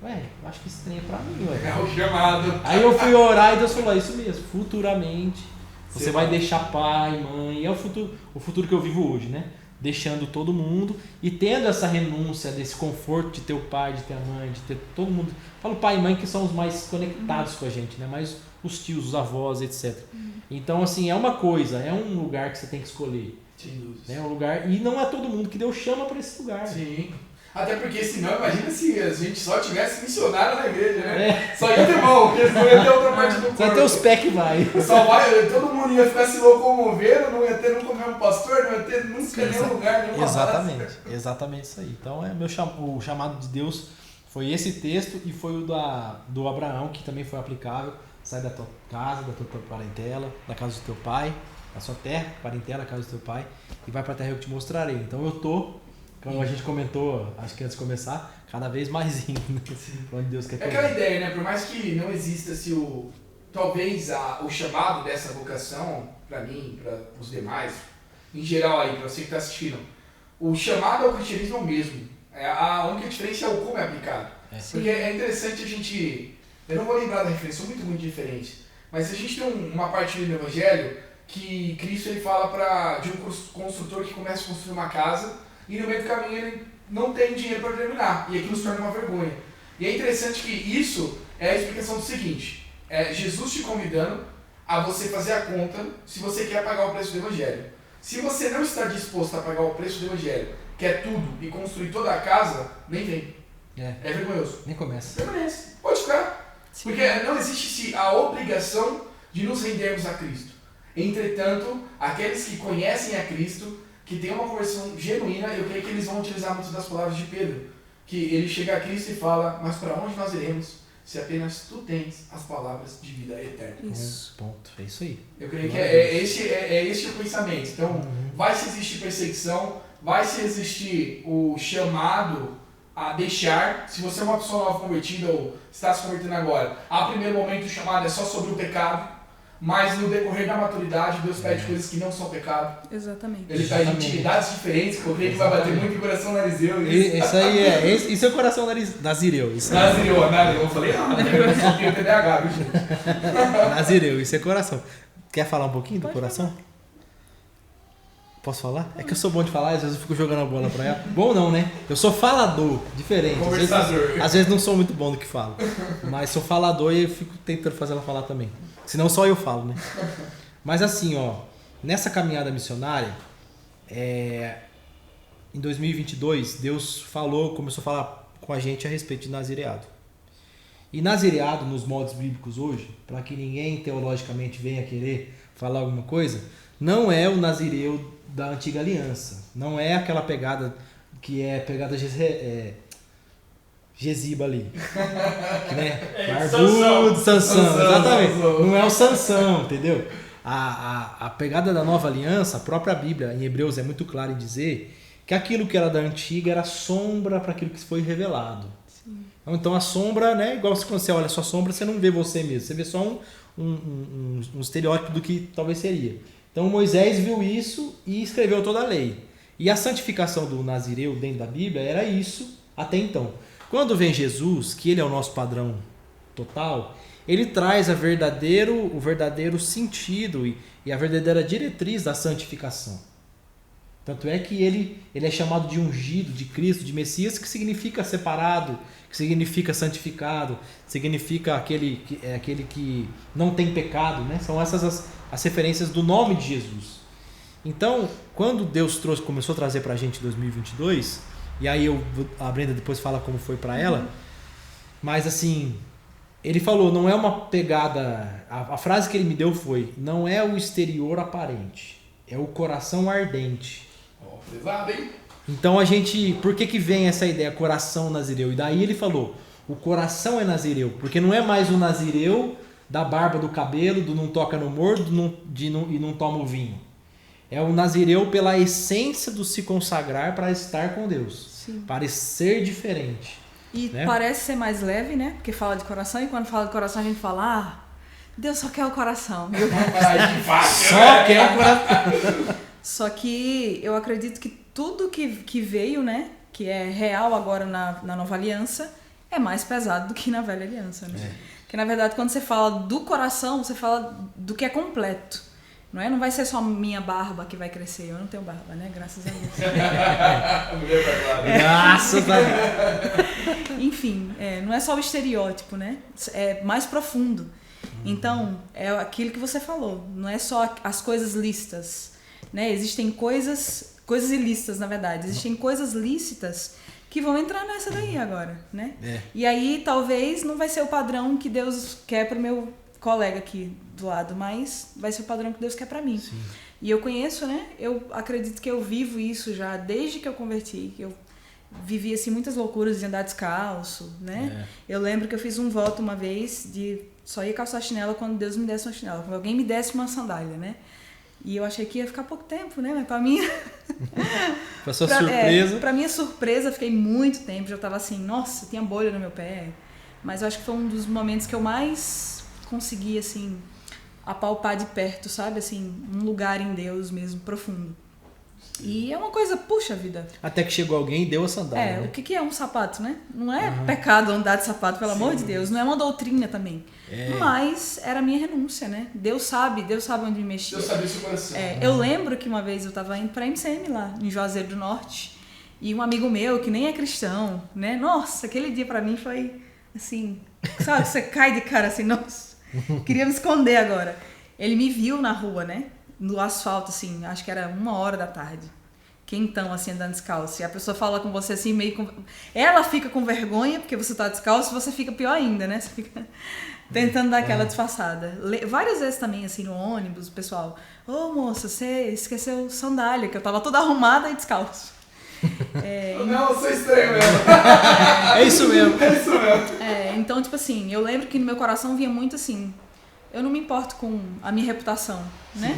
eu acho que esse trem é pra mim, É o chamado. Aí eu fui orar e Deus falou, isso mesmo, futuramente você vai deixar pai, mãe, é o futuro que eu vivo hoje, né? Deixando todo mundo e tendo essa renúncia desse conforto de ter o pai, de ter a mãe, de ter todo mundo. Falo pai e mãe que são os mais conectados com a gente, né? Mas os tios, os avós, etc. Então, assim, é uma coisa, é um lugar que você tem que escolher. Sim, é um lugar, e não é todo mundo que Deus chama para esse lugar. Sim. Até porque senão, imagina se a gente só tivesse missionário na igreja, né? Só ia ter mão, porque senão ia ter outra parte do corpo. Só ia ter os pés que vai. Todo mundo ia ficar se locomovendo, não ia ter nunca nenhum pastor, não ia ter nunca nenhum lugar, nenhuma Exatamente isso aí. Então, o chamado de Deus foi esse texto e foi o do Abraão, que também foi aplicável. Sai da tua casa, da tua parentela, da casa do teu pai, da sua terra, parentela, da casa do teu pai, e vai para a terra que eu te mostrarei. Então eu como a gente comentou, acho que antes de começar, cada vez mais indo, onde Deus quer que aquela ideia, né? Por mais que não exista talvez o chamado dessa vocação, para mim, para os demais, em geral aí, para você que está assistindo, o chamado ao cristianismo é o mesmo. A única diferença é o como é aplicado. Porque é interessante a gente... Eu não vou lembrar da referência, são muito diferentes. Mas a gente tem uma parte no Evangelho que Cristo ele fala de um construtor que começa a construir uma casa e no meio do caminho ele não tem dinheiro para terminar. E aquilo se torna uma vergonha. E é interessante que isso é a explicação do seguinte. Jesus te convidando a você fazer a conta se você quer pagar o preço do Evangelho. Se você não está disposto a pagar o preço do Evangelho, quer tudo e construir toda a casa, nem vem. É vergonhoso. Nem começa. Permanece. Pode ficar. Sim. Porque não existe a obrigação de nos rendermos a Cristo. Entretanto, aqueles que conhecem a Cristo, que têm uma conversão genuína, eu creio que eles vão utilizar muitas das palavras de Pedro. Que ele chega a Cristo e fala, mas para onde nós iremos se apenas tu tens as palavras de vida eterna? Isso. Ponto. É isso aí. Eu creio que é esse o pensamento. Então, vai se existir perseguição, vai se existir o chamado a deixar, se você é uma pessoa nova convertida ou está se convertendo agora, a primeiro momento o chamado é só sobre o pecado, mas no decorrer da maturidade, Deus pede coisas que não são pecado. Exatamente. Ele pede intimidades diferentes, que eu creio que vai bater muito em coração narizeu. Isso aí isso é o coração nazireu. Nazireu, eu falei errado, eu só tenho TDAH, viu, gente? Nazireu, isso é coração. Quer falar um pouquinho do Pode coração? falar. Posso falar? É que eu sou bom de falar, às vezes eu fico jogando a bola pra ela. Bom não, né? Eu sou falador, diferente. Conversador. Às vezes não sou muito bom no que falo. Mas sou falador e eu fico tentando fazer ela falar também. Senão só eu falo, né? Mas assim, ó, nessa caminhada missionária, em 2022, Deus começou a falar com a gente a respeito de nazireado. E nazireado, nos moldes bíblicos hoje, para que ninguém teologicamente venha querer falar alguma coisa, não é o nazireu da antiga aliança. Não é aquela pegada que é pegada Geziba ali. Que, né? Barbudo, Sansão, exatamente. Não é o Sansão, entendeu? A pegada da nova aliança, a própria Bíblia, em Hebreus, é muito clara em dizer que aquilo que era da antiga era sombra para aquilo que foi revelado. Sim. Então a sombra, né? Igual quando você olha a sua sombra, você não vê você mesmo. Você vê só um estereótipo do que talvez seria. Então Moisés viu isso e escreveu toda a lei. E a santificação do nazireu dentro da Bíblia era isso até então. Quando vem Jesus, que ele é o nosso padrão total, ele traz o verdadeiro sentido e a verdadeira diretriz da santificação. Tanto é que ele é chamado de ungido, de Cristo, de Messias, que significa separado, que significa santificado, significa aquele que não tem pecado, né? São essas as referências do nome de Jesus. Então, quando Deus começou a trazer para a gente em 2022, e aí a Brenda depois fala como foi para ela, mas assim, ele falou, não é uma pegada, a frase que ele me deu foi, não é o exterior aparente, é o coração ardente. Pesado, hein? Então por que vem essa ideia, coração nazireu? E daí ele falou, o coração é nazireu, porque não é mais o nazireu da barba, do cabelo, do não toca no morto e não toma o vinho. É o nazireu pela essência do se consagrar para estar com Deus. Sim. Para ser diferente. E né? parece ser mais leve, né? Porque fala de coração e quando fala de coração a gente fala, Deus só quer o coração. Só quer o coração. Só que eu acredito que tudo que veio, né? Que é real agora na nova aliança, é mais pesado do que na velha aliança, né? Porque na verdade quando você fala do coração, você fala do que é completo. Não é? Não vai ser só minha barba que vai crescer. Eu não tenho barba, né? Graças a Deus. Graças a Deus. Enfim, não é só o estereótipo, né? É mais profundo. Então, é aquilo que você falou. Não é só as coisas lícitas, né? Existem coisas ilícitas, na verdade. Existem coisas lícitas que vão entrar nessa daí agora, né? E aí, talvez, não vai ser o padrão que Deus quer pro meu colega aqui do lado, mas vai ser o padrão que Deus quer pra mim. Sim. E eu conheço, né? Eu acredito que eu vivo isso já desde que eu converti. Eu vivi assim muitas loucuras de andar descalço, né? Eu lembro que eu fiz um voto uma vez de só ir calçar chinela quando Deus me desse uma chinela, quando alguém me desse uma sandália, né? E eu achei que ia ficar pouco tempo, né? Mas pra mim... Pra sua surpresa... pra minha surpresa, fiquei muito tempo. Já tava assim, nossa, tinha bolha no meu pé. Mas eu acho que foi um dos momentos que eu mais consegui, assim, apalpar de perto, sabe? Assim, um lugar em Deus mesmo, profundo. E é uma coisa, puxa vida. Até que chegou alguém e deu a sandália. O que é um sapato, né? Não é pecado andar de sapato, pelo amor de Deus. Não é uma doutrina também. Mas era a minha renúncia, né? Deus sabe onde me mexer. Deus sabe o seu coração. Eu lembro que uma vez eu tava indo pra MCM lá, em Juazeiro do Norte. E um amigo meu, que nem é cristão, né? Nossa, aquele dia pra mim foi, assim... Sabe, você cai de cara assim, nossa... Queria me esconder agora. Ele me viu na rua, né? No asfalto, assim, acho que era 1h da tarde. Quentão, assim, andando descalço. E a pessoa fala com você assim, meio... Ela fica com vergonha, porque você tá descalço, você fica pior ainda, né? Você fica tentando dar aquela disfarçada. Várias vezes também, assim, no ônibus, o pessoal... Ô, moça, você esqueceu sandália, que eu tava toda arrumada e descalço. Não, eu sou estranho mesmo. É isso mesmo. Então, tipo assim, eu lembro que no meu coração vinha muito assim... Eu não me importo com a minha reputação, né?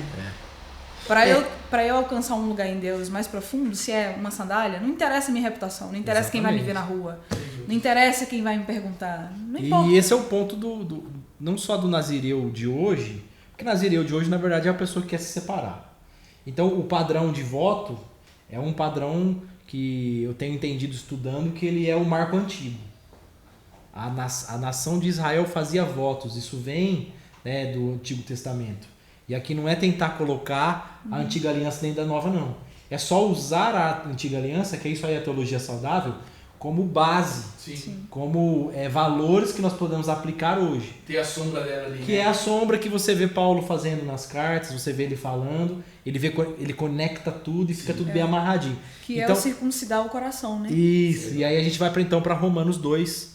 Pra eu alcançar um lugar em Deus mais profundo, se é uma sandália, não interessa a minha reputação, não interessa quem vai me ver na rua, não interessa quem vai me perguntar, não importa. E esse é o ponto não só do nazireu de hoje, Porque nazireu de hoje, na verdade, é a pessoa que quer se separar. Então, o padrão de voto é um padrão que eu tenho entendido estudando que ele é o marco antigo. A nação de Israel fazia votos, isso vem, né, do Antigo Testamento. E aqui não é tentar colocar a Antiga Aliança dentro da Nova, não. É só usar a Antiga Aliança, que isso aí é a teologia saudável, como base, Sim. como valores que nós podemos aplicar hoje. Tem a sombra dela ali. Que né? é a sombra que você vê Paulo fazendo nas cartas, você vê ele falando, ele conecta tudo e fica tudo bem amarradinho. Que então, é o circuncidar o coração, né? Isso, e aí a gente vai para Romanos 2,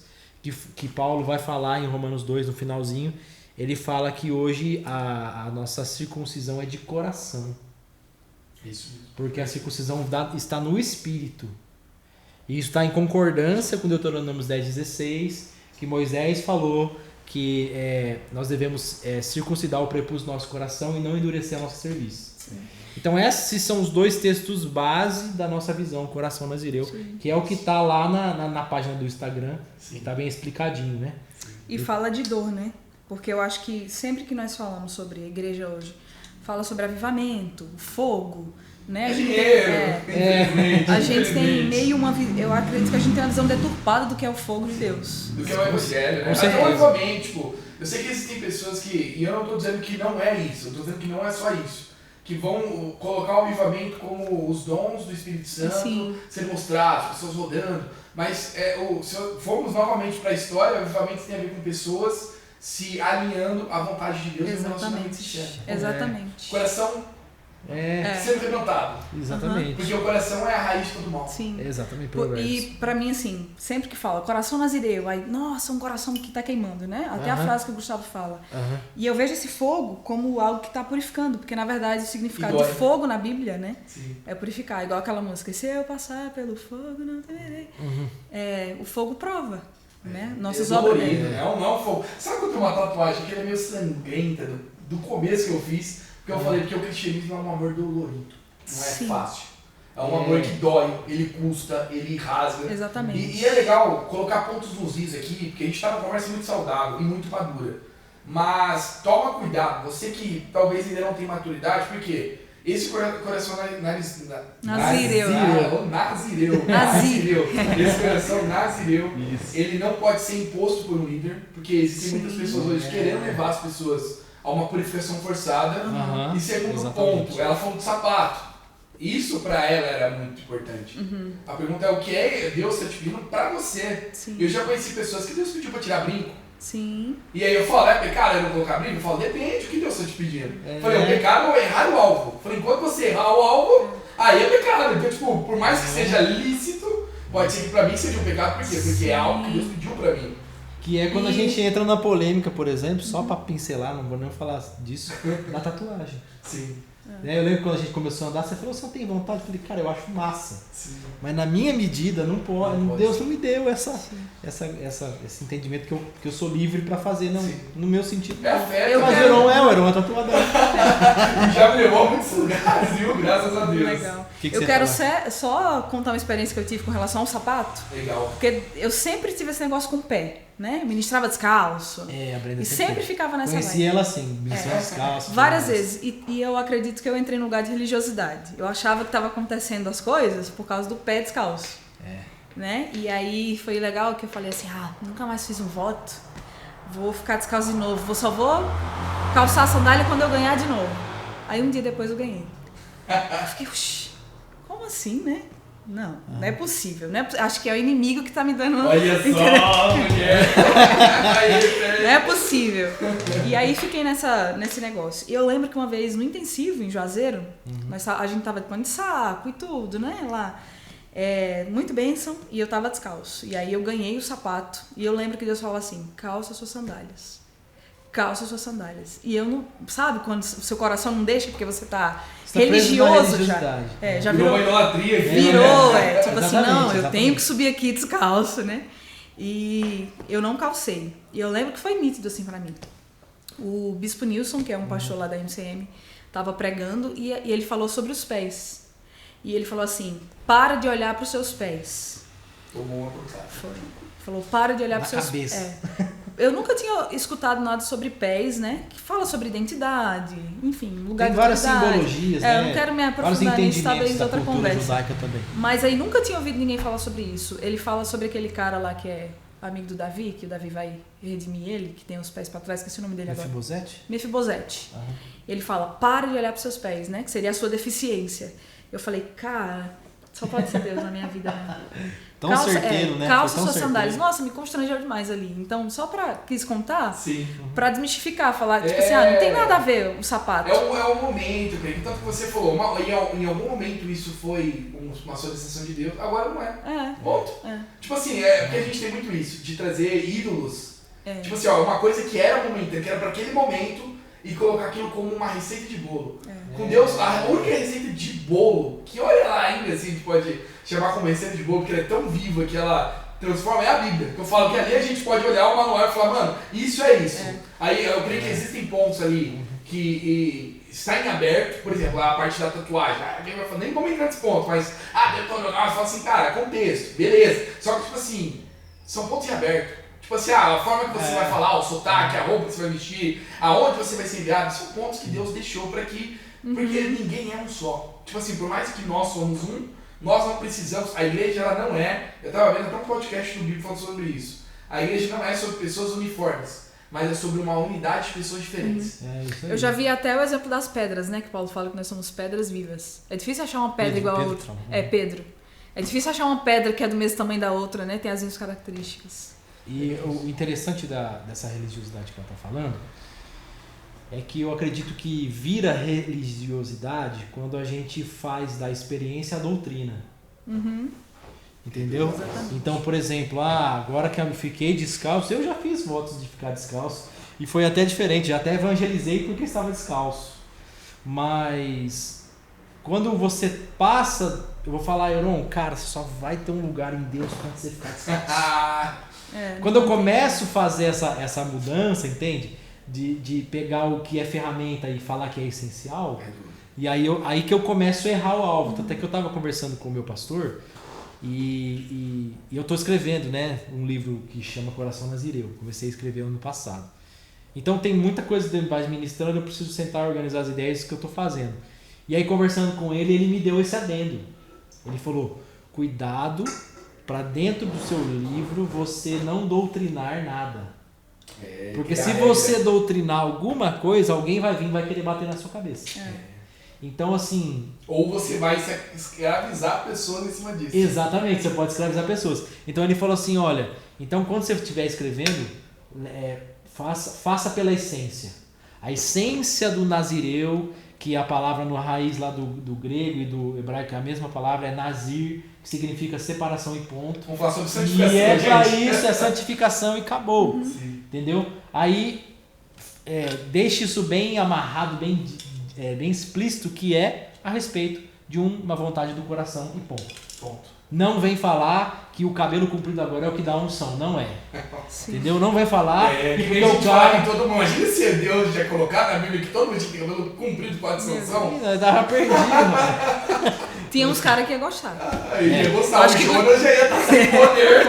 que Paulo vai falar em Romanos 2, no finalzinho. Ele fala que hoje a nossa circuncisão é de coração. Isso mesmo. Porque a circuncisão está no espírito. E isso está em concordância com Deuteronômio 10,16, que Moisés falou que nós devemos circuncidar o prepúcio do nosso coração e não endurecer a nossa cerviz. Sim. Então esses são os dois textos base da nossa visão, Coração Nazireu, Sim. que é o que está lá na página do Instagram, Sim. que está bem explicadinho, né? E fala de dor, né? Porque eu acho que sempre que nós falamos sobre a igreja hoje, fala sobre avivamento, fogo, né? A gente Dinheiro, a gente tem meio uma... Eu acredito que a gente tem uma visão deturpada do que é o fogo de Deus. do que é o evangelho, né? Com Até certeza. o avivamento, tipo, eu sei que existem pessoas que, e eu não estou dizendo que não é isso, eu estou dizendo que não é só isso, que vão colocar o avivamento como os dons do Espírito Santo Sim. serem mostrados, pessoas rodando, mas se formos novamente para a história, o avivamento tem a ver com pessoas se alinhando à vontade de Deus e um relacionamento sincero. Exatamente. Coração É, sendo quebrantado, exatamente. porque o coração é a raiz de todo mal. Sim. Exatamente, E Provérbios. pra mim, assim, sempre que fala coração nazireu, aí, nossa, um coração que tá queimando, né? Até a Aham. frase que o Gustavo fala. Aham. E eu vejo esse fogo como algo que tá purificando, porque na verdade o significado E de dói. fogo na Bíblia, né? Sim. É purificar, igual aquela música, se eu passar pelo fogo, não temerei. Uhum. O fogo prova, né? Nossas É obras. dolorido, né? Não é um fogo. Sabe quando tem uma tatuagem que ela é meio sangrenta do começo que eu fiz? Porque eu falei que o cristianismo é um amor dolorido. Não é Sim. fácil. É um amor que dói, ele custa, ele rasga. Exatamente. E é legal colocar pontos nos is aqui, porque a gente está numa conversa muito saudável e muito madura. Mas toma cuidado, você que talvez ainda não tem maturidade, porque esse coração Nazireu. Nazireu. Esse coração nazireu, Isso. ele não pode ser imposto por um líder, porque existem muitas pessoas hoje querendo levar as pessoas a uma purificação forçada. Aham, E segundo exatamente. ponto, ela falou do sapato. Isso pra ela era muito importante. A pergunta é o que é Deus está te pedindo pra você. Sim. Eu já conheci pessoas que Deus pediu pra tirar brinco. Sim. E aí eu falo, é pecado eu não colocar brinco? Eu falo, depende do que Deus está te pedindo. É. Falei, o pecado é errar o alvo. Falei, enquanto você errar o alvo, aí é pecado. Então, tipo, por mais que seja lícito, pode ser que pra mim seja um pecado, por quê? Porque é algo que Deus pediu pra mim. Que é quando a E- gente entra na polêmica, por exemplo, só pra pincelar, não vou nem falar disso, da tatuagem. Sim, Eu lembro quando a gente começou a andar, você falou, você não tem vontade? Eu falei, cara, eu acho massa. sim. Mas na minha medida, não pode. Não pode Deus ser. não me deu esse entendimento que eu sou livre pra fazer, não, Sim. no meu sentido. É a fé. Eu Mas também. eu não era uma tatuadora. Já me levou a muitos lugares, viu? Graças a Deus. Legal. Que eu você quero fala? só contar uma experiência que eu tive com relação ao sapato, Legal. porque eu sempre tive esse negócio com o pé, né? Ministrava descalço. A Brenda E sempre ficava nessa Conheci vibe. ela assim, missão descalço. Várias tudo mais. vezes. E eu acredito que eu entrei num lugar de religiosidade. Eu achava que estava acontecendo as coisas por causa do pé descalço. Né? E aí foi legal que eu falei assim, nunca mais fiz um voto. Vou ficar descalço de novo. Só vou calçar a sandália quando eu ganhar de novo. Aí um dia depois eu ganhei. Eu fiquei, "Oxi, como assim, né? Não é possível. Não é, acho que é o inimigo que tá me dando... Olha só, mulher. Aí, Não é possível. E aí fiquei nesse negócio. E eu lembro que uma vez no intensivo, em Juazeiro, a gente tava de pano de saco e tudo, né? Lá. Muito bênção, e eu tava descalço. E aí eu ganhei o sapato. E eu lembro que Deus falou assim, calça suas sandálias. Calça suas sandálias. E eu não... Sabe quando o seu coração não deixa porque você tá Você tá preso na religioso já. religiosidade. Já virou virou... uma idolatria. Virou, tipo assim, Exatamente, não, eu exatamente. tenho que subir aqui descalço, né? E eu não calcei. E eu lembro que foi nítido assim pra mim. O Bispo Nilson, que é um pastor lá da MCM, tava pregando e ele falou sobre os pés. E ele falou assim, para de olhar pros seus pés. Tomou uma portada. Foi. Falou, para de olhar Na pros seus cabeça. eu nunca tinha escutado nada sobre pés, né? Que fala sobre identidade, enfim, lugar Tem de várias autoridade. simbologias, né? Eu não quero me Vários aprofundar nisso, entendimentos talvez da outra cultura conversa. judaica também. Mas aí nunca tinha ouvido ninguém falar sobre isso. Ele fala sobre aquele cara lá que é amigo do Davi, que o Davi vai redimir ele, que tem os pés pra trás, esqueci o nome dele agora. Mefibosete? Mefibosete. Aham. Ele fala, para de olhar pros seus pés, né? Que seria a sua deficiência. Eu falei, cara, só pode ser Deus na minha vida mesmo. Tão certeiro, né? Calça Foi tão suas sandálias. certeiro. Nossa, me constrangeu demais ali. Então, quis contar, Sim. pra desmistificar, falar, tipo assim, não tem nada a ver o sapato. É um momento, Craig. Tanto que você falou, em algum momento isso foi uma solicitação de Deus, agora não é. Ponto. Tipo assim, porque a gente tem muito isso, de trazer ídolos. Tipo assim, uma coisa que era momentânea, que era pra aquele momento, e colocar aquilo como uma receita de bolo. Com Deus, a única receita de bolo, que olha lá ainda assim, a gente pode chamar como receita de bolo, porque ela é tão viva que ela transforma, é a Bíblia. Que eu falo que ali a gente pode olhar o manual e falar, mano, isso é isso. Aí eu creio que existem pontos ali que está em aberto, por exemplo, a parte da tatuagem. Nem vamos entrar nesse ponto, mas, fala assim, cara, contexto, beleza. Só que, tipo assim, são pontos em aberto. Tipo assim, a forma que você vai falar, o sotaque, a roupa que você vai vestir, aonde você vai ser enviado, são pontos que Deus deixou para que... Porque ninguém é um só. Tipo assim, por mais que nós somos um, nós não precisamos... A igreja, ela não é... Eu tava vendo até um podcast do Bíblia falando sobre isso. A igreja não é sobre pessoas uniformes, mas é sobre uma unidade de pessoas diferentes. Isso aí. Eu já vi até o exemplo das pedras, né? Que Paulo fala que nós somos pedras vivas. É difícil achar uma pedra igual a outra. fala. Pedro. É difícil achar uma pedra que é do mesmo tamanho da outra, né? Tem as mesmas características. E o interessante dessa religiosidade que ela está falando é que eu acredito que vira religiosidade quando a gente faz da experiência a doutrina. Entendeu? Exatamente. Então, por exemplo, agora que eu fiquei descalço, eu já fiz votos de ficar descalço e foi até diferente, já até evangelizei porque estava descalço. Mas quando você passa, eu vou falar, Euron, cara, você só vai ter um lugar em Deus quando você ficar descalço. Quando eu começo a fazer essa mudança, entende? De pegar o que é ferramenta e falar que é essencial, e aí que eu começo a errar o alvo. Até que eu estava conversando com o meu pastor e eu estou escrevendo, né, um livro que chama Coração Nazireu. Comecei a escrever ano passado. Então tem muita coisa dentro de ministrando, eu preciso sentar e organizar as ideias que eu estou fazendo. E aí conversando com ele me deu esse adendo. Ele falou, cuidado para dentro do seu livro você não doutrinar nada. Porque se você doutrinar alguma coisa, alguém vai vir e vai querer bater na sua cabeça. Então, assim... Ou você vai escravizar pessoas em cima disso. Exatamente, você pode escravizar pessoas. Então ele falou assim, olha, então quando você estiver escrevendo, faça pela essência. A essência do Nazireu, que a palavra no raiz lá do grego e do hebraico é a mesma palavra, é Nazir, que significa separação e ponto. Vamos falar sobre santificação, E é pra gente. isso, é santificação e acabou. Sim. Entendeu? Aí, deixe isso bem amarrado, bem explícito, que é a respeito de uma vontade do coração e ponto. Não vem falar que o cabelo comprido agora é o que dá unção, não é. Sim. Entendeu? Não vem falar Que porque nem a o gente fala cara... que todo mundo... Imagina se Deus já colocar na Bíblia que todo mundo tinha que ter cabelo comprido com a sanção. Eu tava perdido, mano. Tinha uns caras que iam gostar. Aí ia gostar, Acho o que- Jonas já ia estar sem poder.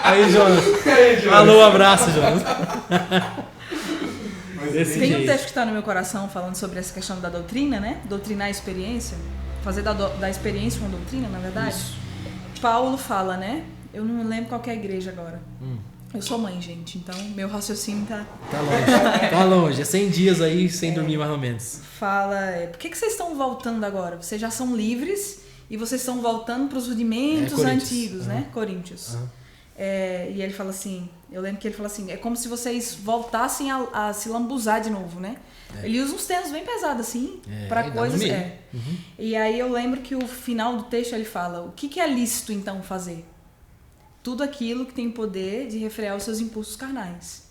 Aí, Jonas. Aí, Jonas. Alô, abraço, Jonas. Mas Desse Tem um jeito. texto que está no meu coração falando sobre essa questão da doutrina, né? Doutrinar a experiência. Fazer da experiência uma doutrina, na verdade. Isso. Paulo fala, né? Eu não lembro qual que é a igreja agora. Hum. Eu sou mãe, gente, então meu raciocínio tá... Tá longe. Tá longe. É 100 dias aí sem dormir mais ou menos. Fala, por que vocês estão voltando agora? Vocês já são livres e vocês estão voltando para os rudimentos Coríntios. antigos, né? Coríntios. Uhum. E ele fala assim, eu lembro que ele fala assim, é como se vocês voltassem a se lambuzar de novo, né? Ele usa uns termos bem pesados, assim, para dá no coisas... meio. E aí eu lembro que o final do texto ele fala, o que é lícito então fazer? Tudo aquilo que tem poder de refrear os seus impulsos carnais.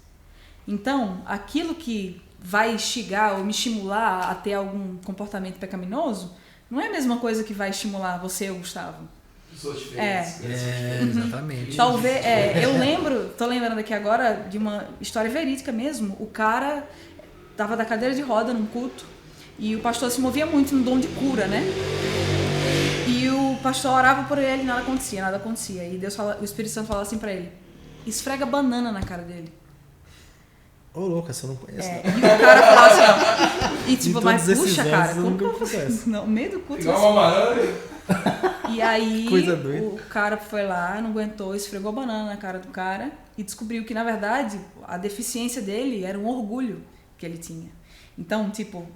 Então, aquilo que vai instigar ou me estimular a ter algum comportamento pecaminoso, não é a mesma coisa que vai estimular você ou Gustavo. Pessoas diferentes. Exatamente. Talvez, tô lembrando aqui agora de uma história verídica mesmo. O cara tava da cadeira de roda num culto e o pastor se movia muito no dom de cura, né? E o pastor orava por ele e nada acontecia. E o Espírito Santo falava assim pra ele, esfrega banana na cara dele. Ô, louca, você não conhece. E o cara falava assim, ó, e tipo, Em mas todos esses puxa, anos, cara, eu como nunca que eu fiz essa. Não, meio do culto. Igual uma banana. E aí Coisa doida. o cara foi lá, não aguentou, esfregou a banana na cara do cara e descobriu que, na verdade, a deficiência dele era um orgulho que ele tinha. Então, tipo,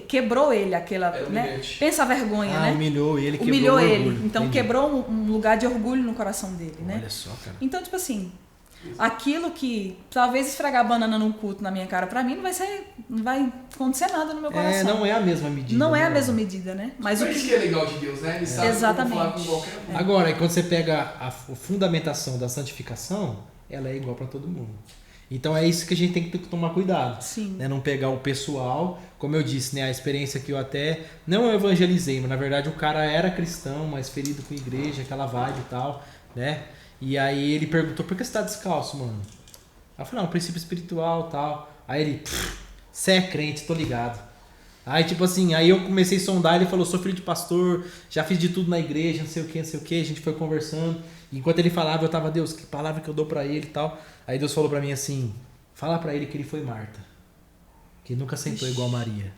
quebrou ele aquela, né? humilhante. Pensa a vergonha, né? Humilhou ele, quebrou Humilhou o ele. orgulho. Então Entendi. quebrou um lugar de orgulho no coração dele, né? Olha só, cara. Então, tipo assim, aquilo que talvez esfregar a banana num culto na minha cara, pra mim não vai acontecer nada no meu coração. Não é a mesma medida. Não é a né? mesma medida, né? Mas Mas o isso que que é legal de Deus, né? Ele sabe Exatamente. como falar com qualquer um. Agora, quando você pega a fundamentação da santificação, ela é igual para todo mundo. Então é isso que a gente tem que tomar cuidado. Sim. Né? Não pegar o pessoal, como eu disse, né? A experiência que eu até não evangelizei, mas na verdade o cara era cristão, mas ferido com igreja, aquela vibe e tal, né? E aí ele perguntou, por que você tá descalço, mano? Aí eu falei, não, princípio espiritual e tal. Aí ele, você é crente, tô ligado. Aí tipo assim, aí eu comecei a sondar, ele falou, sou filho de pastor, já fiz de tudo na igreja, não sei o que, a gente foi conversando. E enquanto ele falava, eu tava, Deus, que palavra que eu dou pra ele e tal. Aí Deus falou pra mim assim, fala pra ele que ele foi Marta, que nunca sentou igual Maria.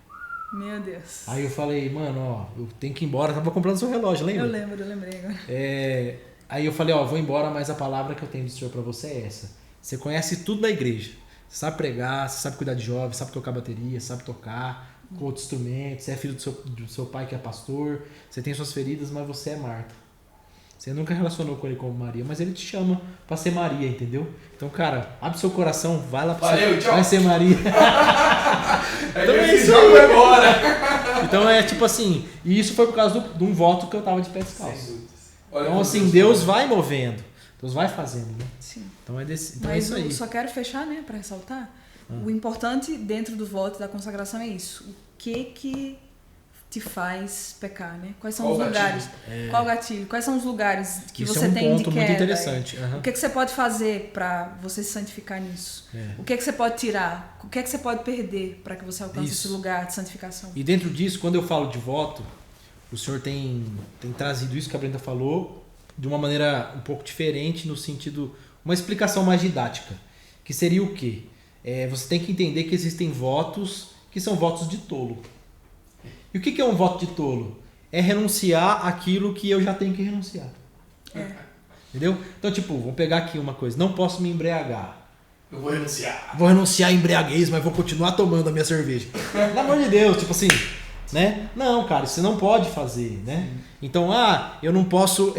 Meu Deus. Aí eu falei, mano, ó, eu tenho que ir embora, eu tava comprando seu relógio, lembra? Eu lembrei agora. Aí eu falei, ó, vou embora, mas a palavra que eu tenho do Senhor pra você é essa. Você conhece tudo na igreja, você sabe pregar, você sabe cuidar de jovens, sabe tocar bateria, sabe tocar com outros instrumentos, você é filho do seu pai que é pastor, você tem suas feridas, mas você é Marta. Você nunca relacionou com ele como Maria, mas ele te chama pra ser Maria, entendeu? Então, cara, abre seu coração, vai lá pra Valeu, tchau. vai ser Maria. Então é esse isso jogo aí. agora. Então é tipo assim, e isso foi por causa de um voto que eu tava de pé descalço. Olha Então como assim, Deus vai movendo, Deus vai fazendo, né? Sim. Então é então é Mas isso eu aí. só quero fechar, né, pra ressaltar. O importante dentro do voto da consagração é isso. O que te faz pecar, né? Quais são Qual os o lugares? Qual o gatilho? Quais são os lugares que Isso você é um tem de ponto queda? muito interessante. Aham. O que você pode fazer para você se santificar nisso? O que você pode tirar? O que você pode perder para que você alcance Isso. esse lugar de santificação? E dentro disso, quando eu falo de voto, o Senhor tem trazido isso que a Brenda falou de uma maneira um pouco diferente, no sentido, uma explicação mais didática, que seria o quê? Você tem que entender que existem votos que são votos de tolo. E o que é um voto de tolo? É renunciar àquilo que eu já tenho que renunciar. Entendeu? Então, tipo, vou pegar aqui uma coisa, não posso me embriagar. Eu vou renunciar. Vou renunciar à embriaguez, mas vou continuar tomando a minha cerveja. Pelo amor de Deus, tipo assim, né? Não, cara, você não pode fazer, né? Então, eu não posso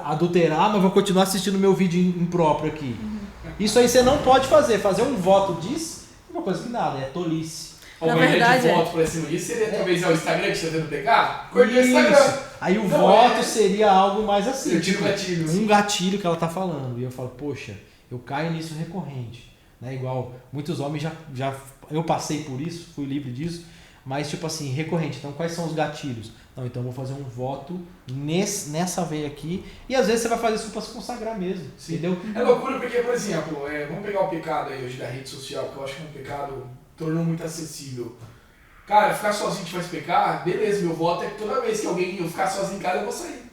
adulterar, mas vou continuar assistindo meu vídeo impróprio aqui. Isso aí você não pode fazer. Fazer um voto disso é uma coisa que nada, é tolice. Na Ao invés verdade, de voto pra cima disso, seria talvez o Instagram que você tá tendo pegar? Cortei o Isso. Instagram. Aí o Não, voto seria algo mais assim. Eu tiro o gatilho. Um gatilho que ela tá falando. E eu falo, poxa, eu caio nisso recorrente. Né? Igual muitos homens já. Eu passei por isso, fui livre disso. Mas, tipo assim, recorrente. Então, quais são os gatilhos? Não, então eu vou fazer um voto nessa veia aqui. E às vezes você vai fazer isso para se consagrar mesmo. Sim. Entendeu? É loucura porque, por exemplo, vamos pegar o pecado aí hoje da rede social, que eu acho que é um pecado tornou muito acessível. Cara, ficar sozinho te faz pecar, beleza, meu voto é que toda vez que eu ficar sozinho em casa, eu vou sair.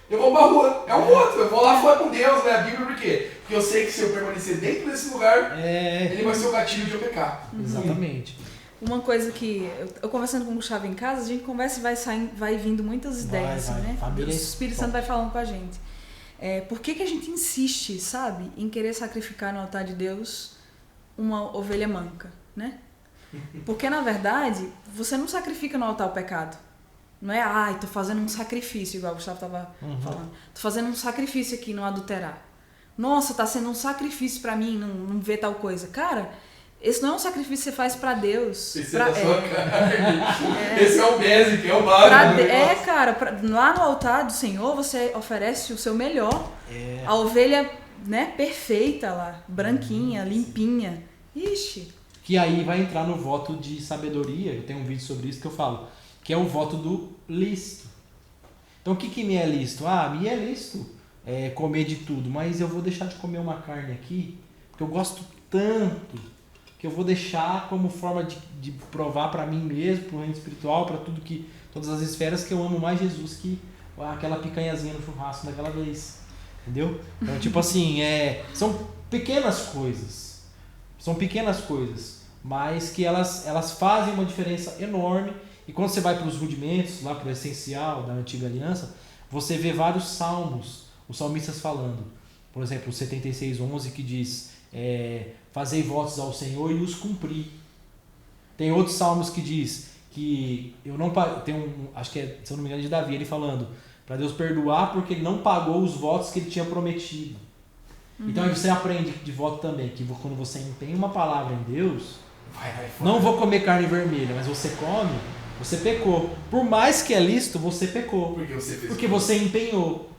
Eu vou pra rua, é um voto, eu vou lá fora com Deus, né? A Bíblia, por quê? Porque eu sei que se eu permanecer dentro desse lugar, ele vai ser o gatilho de eu pecar. Exatamente. Uma coisa que eu conversando com o Gustavo em casa, a gente conversa e vai vindo muitas ideias, vai. né? Família O é Espírito top. Santo vai falando com a gente. Por que a gente insiste, sabe, em querer sacrificar no altar de Deus uma ovelha manca, né? Porque, na verdade, você não sacrifica no altar o pecado. Não é, tô fazendo um sacrifício, igual o Gustavo estava falando. Tô fazendo um sacrifício aqui, não adulterar. Nossa, tá sendo um sacrifício pra mim, não ver tal coisa. Cara, esse não é um sacrifício que você faz pra Deus. Esse é da sua carne. Esse é o basic, é o básico. Cara, lá no altar do Senhor, você oferece o seu melhor. A ovelha, né, perfeita lá, branquinha, limpinha. Ixi. Que aí vai entrar no voto de sabedoria, eu tenho um vídeo sobre isso que eu falo, que é o voto do lícito. Então o que me é lícito? Me é lícito comer de tudo, mas eu vou deixar de comer uma carne aqui, porque eu gosto tanto, que eu vou deixar como forma de provar para mim mesmo, para o reino espiritual, para todas as esferas, que eu amo mais Jesus que aquela picanhazinha no churrasco daquela vez. Entendeu? Então, tipo assim, são pequenas coisas. São pequenas coisas, mas que elas fazem uma diferença enorme. E quando você vai para os rudimentos, lá para o essencial da Antiga Aliança, você vê vários salmos, os salmistas falando. Por exemplo, o 76:11 que diz, fazei votos ao Senhor e os cumpri. Tem outros salmos que diz que eu não acho que é, se eu não me engano, de Davi, ele falando para Deus perdoar porque ele não pagou os votos que ele tinha prometido. Então aí você aprende de voto também, que quando você empenha uma palavra em Deus, não vou comer carne vermelha, mas você come, você pecou. Por mais que é lícito, você pecou. Porque você empenhou.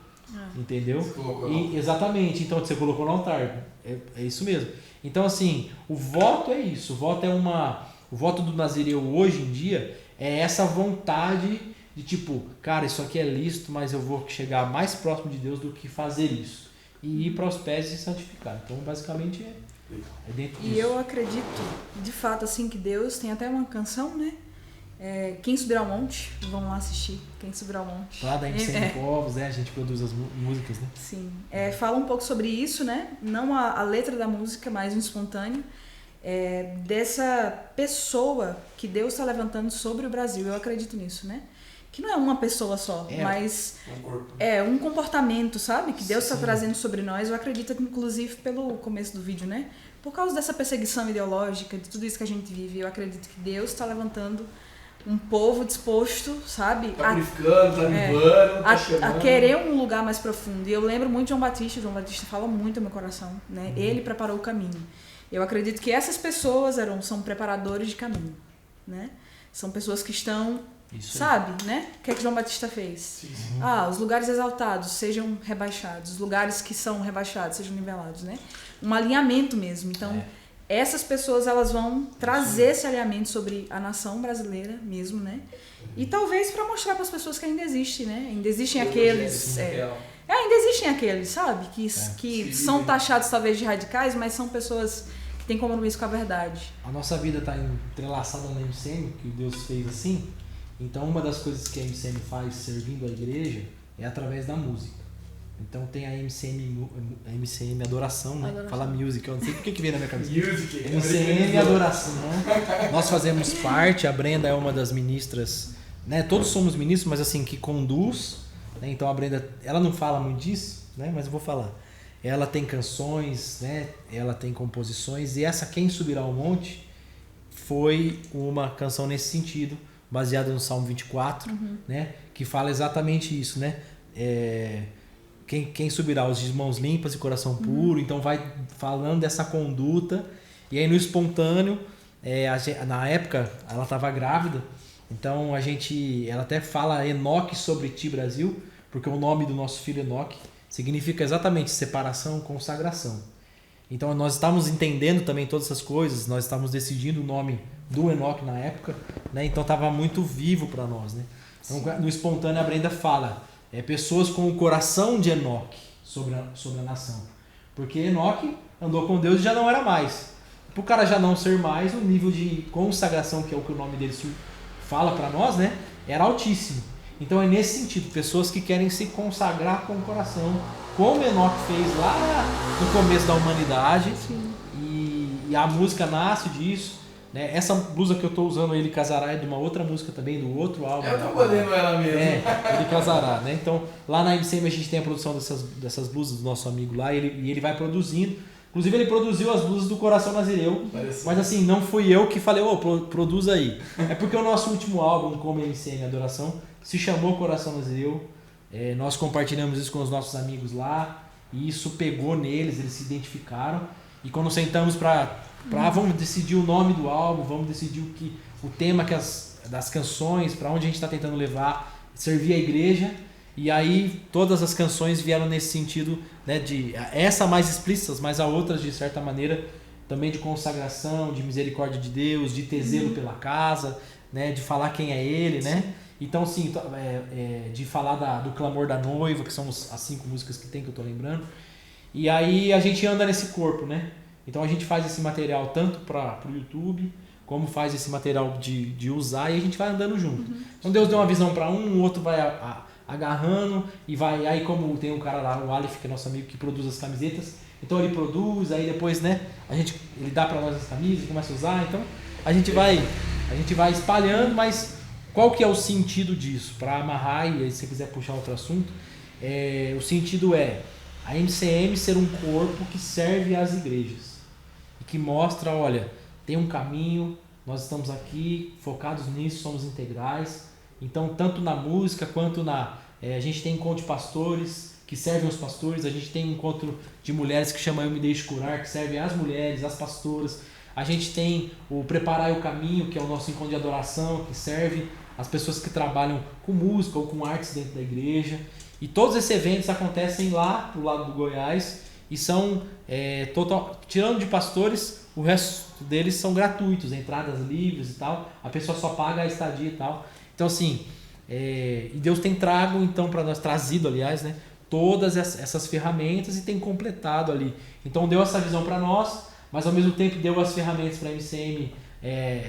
Entendeu? Você colocou no altar. Exatamente, então você colocou no altar. É isso mesmo. Então assim, o voto é isso. O voto do nazireu hoje em dia é essa vontade de tipo, cara, isso aqui é lícito, mas eu vou chegar mais próximo de Deus do que fazer isso. E ir para os pés e santificar. Então basicamente é dentro disso. E eu acredito, de fato, assim, que Deus tem até uma canção, né? Quem subir ao monte, vão lá assistir. Quem subir ao monte. Lá da MC Povos, a gente produz as músicas, né? Sim. Fala um pouco sobre isso, né? Não a letra da música, mas um espontâneo. Dessa pessoa que Deus está levantando sobre o Brasil. Eu acredito nisso, né? Que não é uma pessoa só, mas um comportamento, sabe? Que Deus está trazendo sobre nós. Eu acredito, inclusive, pelo começo do vídeo, né? Por causa dessa perseguição ideológica, de tudo isso que a gente vive, eu acredito que Deus está levantando um povo disposto, sabe? Tá purificando, tá limpando, tá chamando. A querer um lugar mais profundo. E eu lembro muito de João Batista. João Batista fala muito no meu coração, né? Ele preparou o caminho. Eu acredito que essas pessoas são preparadores de caminho, né? São pessoas que estão... Sabe, né? O que é que João Batista fez? Sim. Os lugares exaltados sejam rebaixados, os lugares que são rebaixados sejam nivelados, né? Um alinhamento mesmo. Então, essas pessoas elas vão trazer esse alinhamento sobre a nação brasileira mesmo, né? E talvez para mostrar para as pessoas que ainda existe, né? Ainda existem aqueles... ainda existem aqueles, sabe? Que são taxados talvez de radicais, mas são pessoas que têm compromisso com a verdade. A nossa vida está entrelaçada na MCM, que Deus fez assim. Então uma das coisas que a MCM faz servindo a igreja é através da música. Então tem a MCM Adoração, né? Fala music, eu não sei por que vem na minha cabeça. MCM Adoração, né? Nós fazemos parte, a Brenda é uma das ministras, né? Todos somos ministros, mas assim, que conduz, né? Então a Brenda, ela não fala muito disso, né? Mas eu vou falar. Ela tem canções, né? Ela tem composições, e essa Quem Subirá ao Monte foi uma canção nesse sentido, baseada no Salmo 24, né? Que fala exatamente isso, né? Quem subirá os de mãos limpas e coração puro, então vai falando dessa conduta. E aí no espontâneo, na época ela estava grávida, então ela até fala Enoque sobre ti, Brasil, porque o nome do nosso filho Enoque significa exatamente separação, consagração. Então nós estávamos entendendo também todas essas coisas, nós estávamos decidindo o nome do Enoque na época, né? Então estava muito vivo para nós, né? Então, no espontâneo a Brenda fala, pessoas com o coração de Enoque sobre a nação. Porque Enoque andou com Deus e já não era mais. Para o cara já não ser mais, o nível de consagração, que é o que o nome dele fala para nós, né? Era altíssimo. Então é nesse sentido, pessoas que querem se consagrar com o coração, como Enoque fez lá no começo da humanidade. E a música nasce disso. Né? Essa blusa que eu estou usando, Ele Casará, é de uma outra música também, do outro álbum. Eu tô podendo ela mesmo. Ele Casará, né? Então, lá na MCM a gente tem a produção dessas blusas do nosso amigo lá, e ele vai produzindo. Inclusive ele produziu as blusas do Coração Nazireu, mas assim, não fui eu que falei, produz aí. É porque o nosso último álbum, como MCM Adoração, se chamou Coração Nazireu. Nós compartilhamos isso com os nossos amigos lá, e isso pegou neles, eles se identificaram. E quando sentamos vamos decidir o nome do álbum, vamos decidir o tema das canções, para onde a gente está tentando levar, servir a igreja. E aí todas as canções vieram nesse sentido, né, de essa mais explícitas, mas há outras de certa maneira também de consagração, de misericórdia de Deus, de ter zelo pela casa, né, de falar quem é Ele, né? Então sim, de falar do clamor da noiva, que são as 5 músicas que tem, que eu tô lembrando. E aí a gente anda nesse corpo, né? Então a gente faz esse material tanto para o YouTube, como faz esse material de usar, e a gente vai andando junto. Então Deus deu uma visão para o outro vai agarrando, e vai. Aí como tem um cara lá, o Aleph, que é nosso amigo, que produz as camisetas, Então ele produz, aí depois, né, ele dá para nós as camisas, começa a usar, então a gente vai espalhando, mas qual que é o sentido disso? Para amarrar, e aí se você quiser puxar outro assunto, o sentido é a MCM ser um corpo que serve às igrejas e que mostra, olha, tem um caminho, nós estamos aqui focados nisso, somos integrais. Então, tanto na música quanto a gente tem encontro de pastores que servem aos pastores, a gente tem encontro de mulheres que chama Eu Me Deixo Curar, que servem às mulheres, às pastoras. A gente tem o Preparar o Caminho, que é o nosso encontro de adoração, que serve às pessoas que trabalham com música ou com artes dentro da igreja. E todos esses eventos acontecem lá pro lado do Goiás e são, tirando de pastores, o resto deles são gratuitos, entradas livres e tal, a pessoa só paga a estadia e tal. Então assim, e Deus tem trazido, aliás, né, todas essas ferramentas e tem completado ali. Então deu essa visão para nós, mas ao mesmo tempo deu as ferramentas para a MCM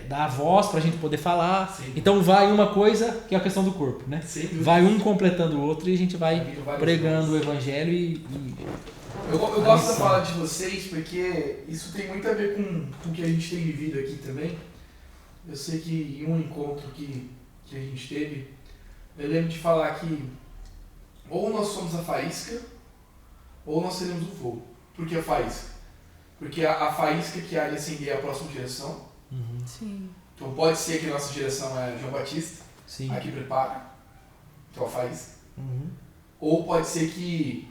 dar a voz para a gente poder falar. Sim. Então vai uma coisa que é a questão do corpo, né? Vai um completando o outro e a gente vai pregando o evangelho Eu gosto da fala de vocês porque isso tem muito a ver com o que a gente tem vivido aqui também. Eu sei que em um encontro que a gente teve, eu lembro de falar que ou nós somos a faísca ou nós seremos o fogo. Por que a faísca? Porque a faísca que há de acender a próxima geração. Uhum. Sim. Então pode ser que a nossa direção é João Batista, sim, aqui prepara, que é o faísca. Uhum. Ou pode ser que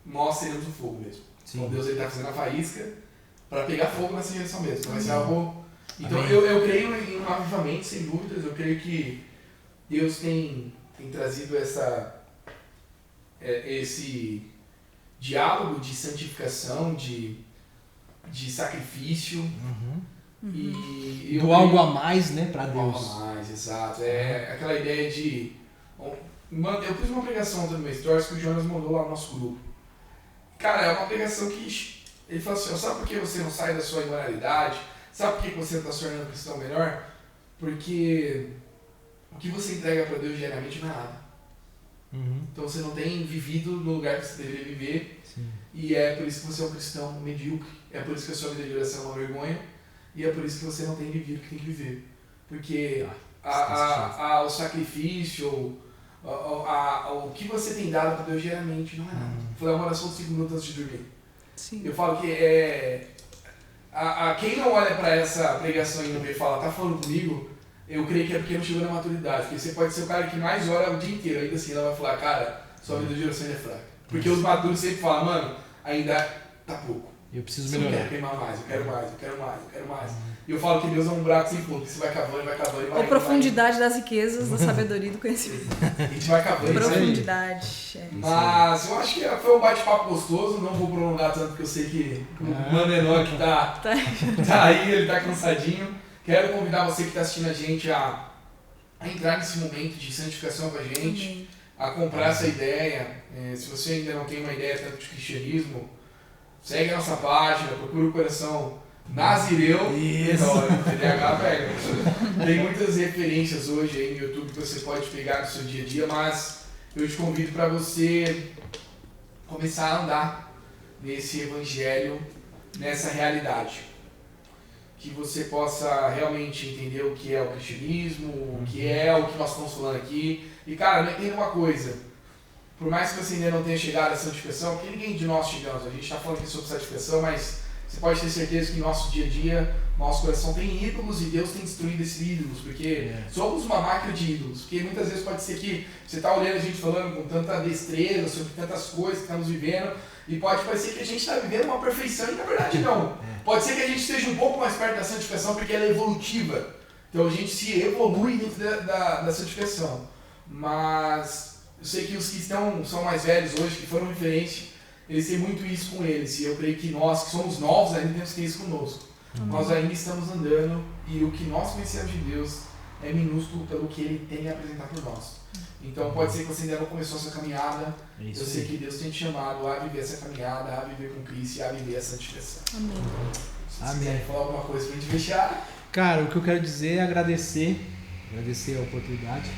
nós seremos o fogo mesmo. Sim. Então Deus está fazendo a faísca para pegar fogo nessa direção mesmo. Então vai ser algo. Então eu creio em um avivamento, sem dúvidas. Eu creio que Deus tem trazido esse diálogo de santificação, de sacrifício. Uhum. E do algo a mais, né, para Deus. Algo a mais, exato. É aquela ideia de... Eu fiz uma pregação no meu Stories que o Jonas mandou lá no nosso grupo. Cara, é uma pregação que ele falou assim, sabe por que você não sai da sua imoralidade? Sabe por que você está se tornando um cristão melhor? Porque o que você entrega para Deus diariamente não é nada. Uhum. Então você não tem vivido no lugar que você deveria viver. Sim. E é por isso que você é um cristão medíocre. É por isso que a sua vida de oração é uma vergonha. E é por isso que você não tem vivido o que tem que viver. Porque o sacrifício, o que você tem dado para Deus diariamente não é nada. Foi uma oração de 5 minutos antes de dormir. Sim. Eu falo que quem não olha para essa pregação e não vê e fala, tá falando comigo, eu creio que é porque não chegou na maturidade. Porque você pode ser o cara que mais ora o dia inteiro, ainda assim ela vai falar, cara, sua vida de oração ainda é fraca. Porque os maduros sempre falam, mano, ainda tá pouco. Eu preciso melhorar. Eu quero queimar mais, eu quero mais, eu quero mais, eu quero mais. E eu falo que Deus é um buraco sem fundo, que você vai cavando, vai cavando e vai... A profundidade das riquezas, da sabadoria e do conhecimento. A gente vai cavando. Profundidade. Mas eu acho que foi um bate-papo gostoso, não vou prolongar tanto porque eu sei que o Mano Enoque tá aí, ele tá cansadinho. Quero convidar você que está assistindo a gente a entrar nesse momento de santificação com a gente, a comprar essa ideia. Se você ainda não tem uma ideia tanto de cristianismo, segue a nossa página, procura o Coração Nazireu. Isso. TDAH pega. Tem muitas referências hoje aí no YouTube que você pode pegar no seu dia a dia, mas eu te convido para você começar a andar nesse evangelho, nessa realidade. Que você possa realmente entender o que é o cristianismo, o que é o que nós estamos falando aqui. E cara, entenda uma coisa. Por mais que você ainda não tenha chegado à santificação, porque ninguém de nós chegamos, a gente está falando aqui sobre santificação, mas você pode ter certeza que em nosso dia a dia, nosso coração tem ídolos e Deus tem destruído esses ídolos, porque somos uma máquina de ídolos. Porque muitas vezes pode ser que você está olhando a gente falando com tanta destreza sobre tantas coisas que estamos vivendo, e pode parecer que a gente está vivendo uma perfeição, e na verdade não. Pode ser que a gente esteja um pouco mais perto da santificação, porque ela é evolutiva. Então a gente se evolui dentro da santificação. Mas eu sei que os que são mais velhos hoje, que foram referência, eles têm muito isso com eles. E eu creio que nós, que somos novos, ainda temos que ter isso conosco. Nós ainda estamos andando e o que nós conhecemos de Deus é minúsculo pelo que Ele tem a apresentar por nós. Então pode ser que você ainda não começou a sua caminhada. Eu sei que Deus tem te chamado a viver essa caminhada, a viver com Cristo e a viver a santificação. Amém. Se você quiser falar alguma coisa pra gente fechar. Cara, o que eu quero dizer é agradecer a oportunidade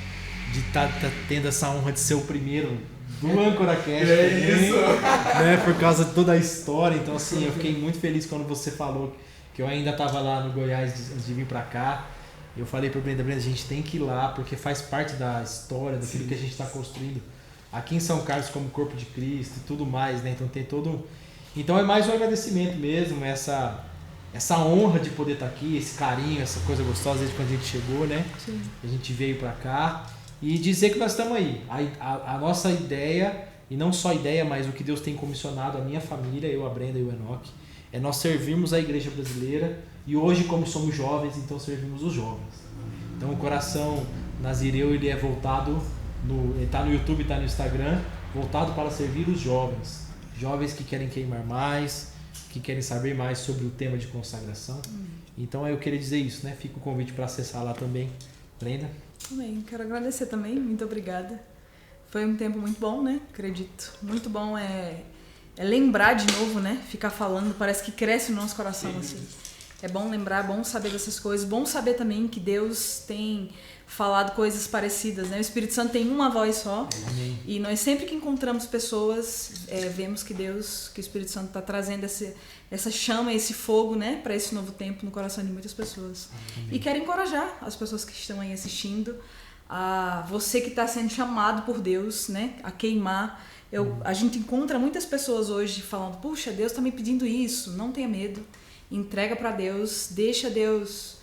de estar tendo essa honra de ser o primeiro do AncoraCast É também, isso. né, por causa de toda a história. Então, assim, eu fiquei muito feliz quando você falou que eu ainda estava lá no Goiás antes de vir para cá. Eu falei para Brenda, a gente tem que ir lá porque faz parte da história, daquilo que a gente está construindo aqui em São Carlos como Corpo de Cristo e tudo mais, né? Então tem todo... Então é mais um agradecimento mesmo, essa honra de poder estar aqui, esse carinho, essa coisa gostosa desde quando a gente chegou, né? Sim. A gente veio para cá e dizer que nós estamos aí. A nossa ideia, e não só ideia, mas o que Deus tem comissionado a minha família, eu, a Brenda e o Enoque, é nós servirmos a igreja brasileira e hoje, como somos jovens, então servimos os jovens. Então o Coração Nazireu, ele é voltado, ele está no YouTube, está no Instagram, voltado para servir os jovens. Jovens que querem queimar mais, que querem saber mais sobre o tema de consagração. Então eu queria dizer isso, né? Fica o convite para acessar lá também. Brenda? Também, quero agradecer também, muito obrigada. Foi um tempo muito bom, né? Acredito. Muito bom é lembrar de novo, né? Ficar falando, parece que cresce no nosso coração, assim. É bom lembrar, é bom saber dessas coisas, bom saber também que Deus tem falado coisas parecidas, né? O Espírito Santo tem uma voz só. Amém. E nós sempre que encontramos pessoas, vemos que Deus, que o Espírito Santo está trazendo essa chama, esse fogo, né? Para esse novo tempo no coração de muitas pessoas. Amém. E quero encorajar as pessoas que estão aí assistindo, a você que está sendo chamado por Deus, né? A queimar. A gente encontra muitas pessoas hoje falando, puxa, Deus está me pedindo isso, não tenha medo. Entrega para Deus, deixa Deus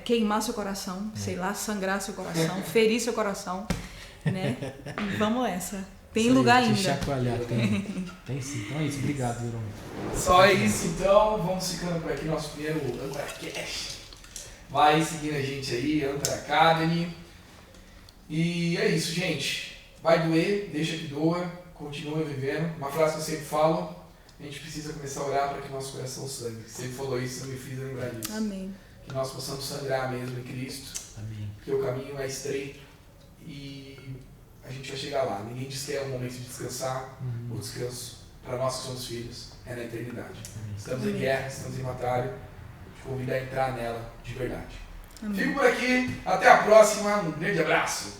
queimar seu coração, sei lá, sangrar seu coração, ferir seu coração, né? E vamos nessa. Tem lugar ainda. Chacoalhar, tem sim. Então é isso, obrigado, Verônica. Só é isso então, vamos ficando por aqui, nosso primeiro AncoraCast. Vai seguindo a gente aí, Ancora Academy. E é isso, gente. Vai doer, deixa que doa, continua vivendo. Uma frase que eu sempre falo, a gente precisa começar a orar para que nosso coração sangre. Você falou isso, eu me fiz lembrar disso. Amém. Que nós possamos sangrar mesmo em Cristo, Amém. porque o caminho é estreito e a gente vai chegar lá. Ninguém diz que é o momento de descansar. O descanso para nós que somos filhos é na eternidade. Estamos em guerra, estamos em batalha. Te convido a entrar nela de verdade. Amém. Fico por aqui, até a próxima, um grande abraço.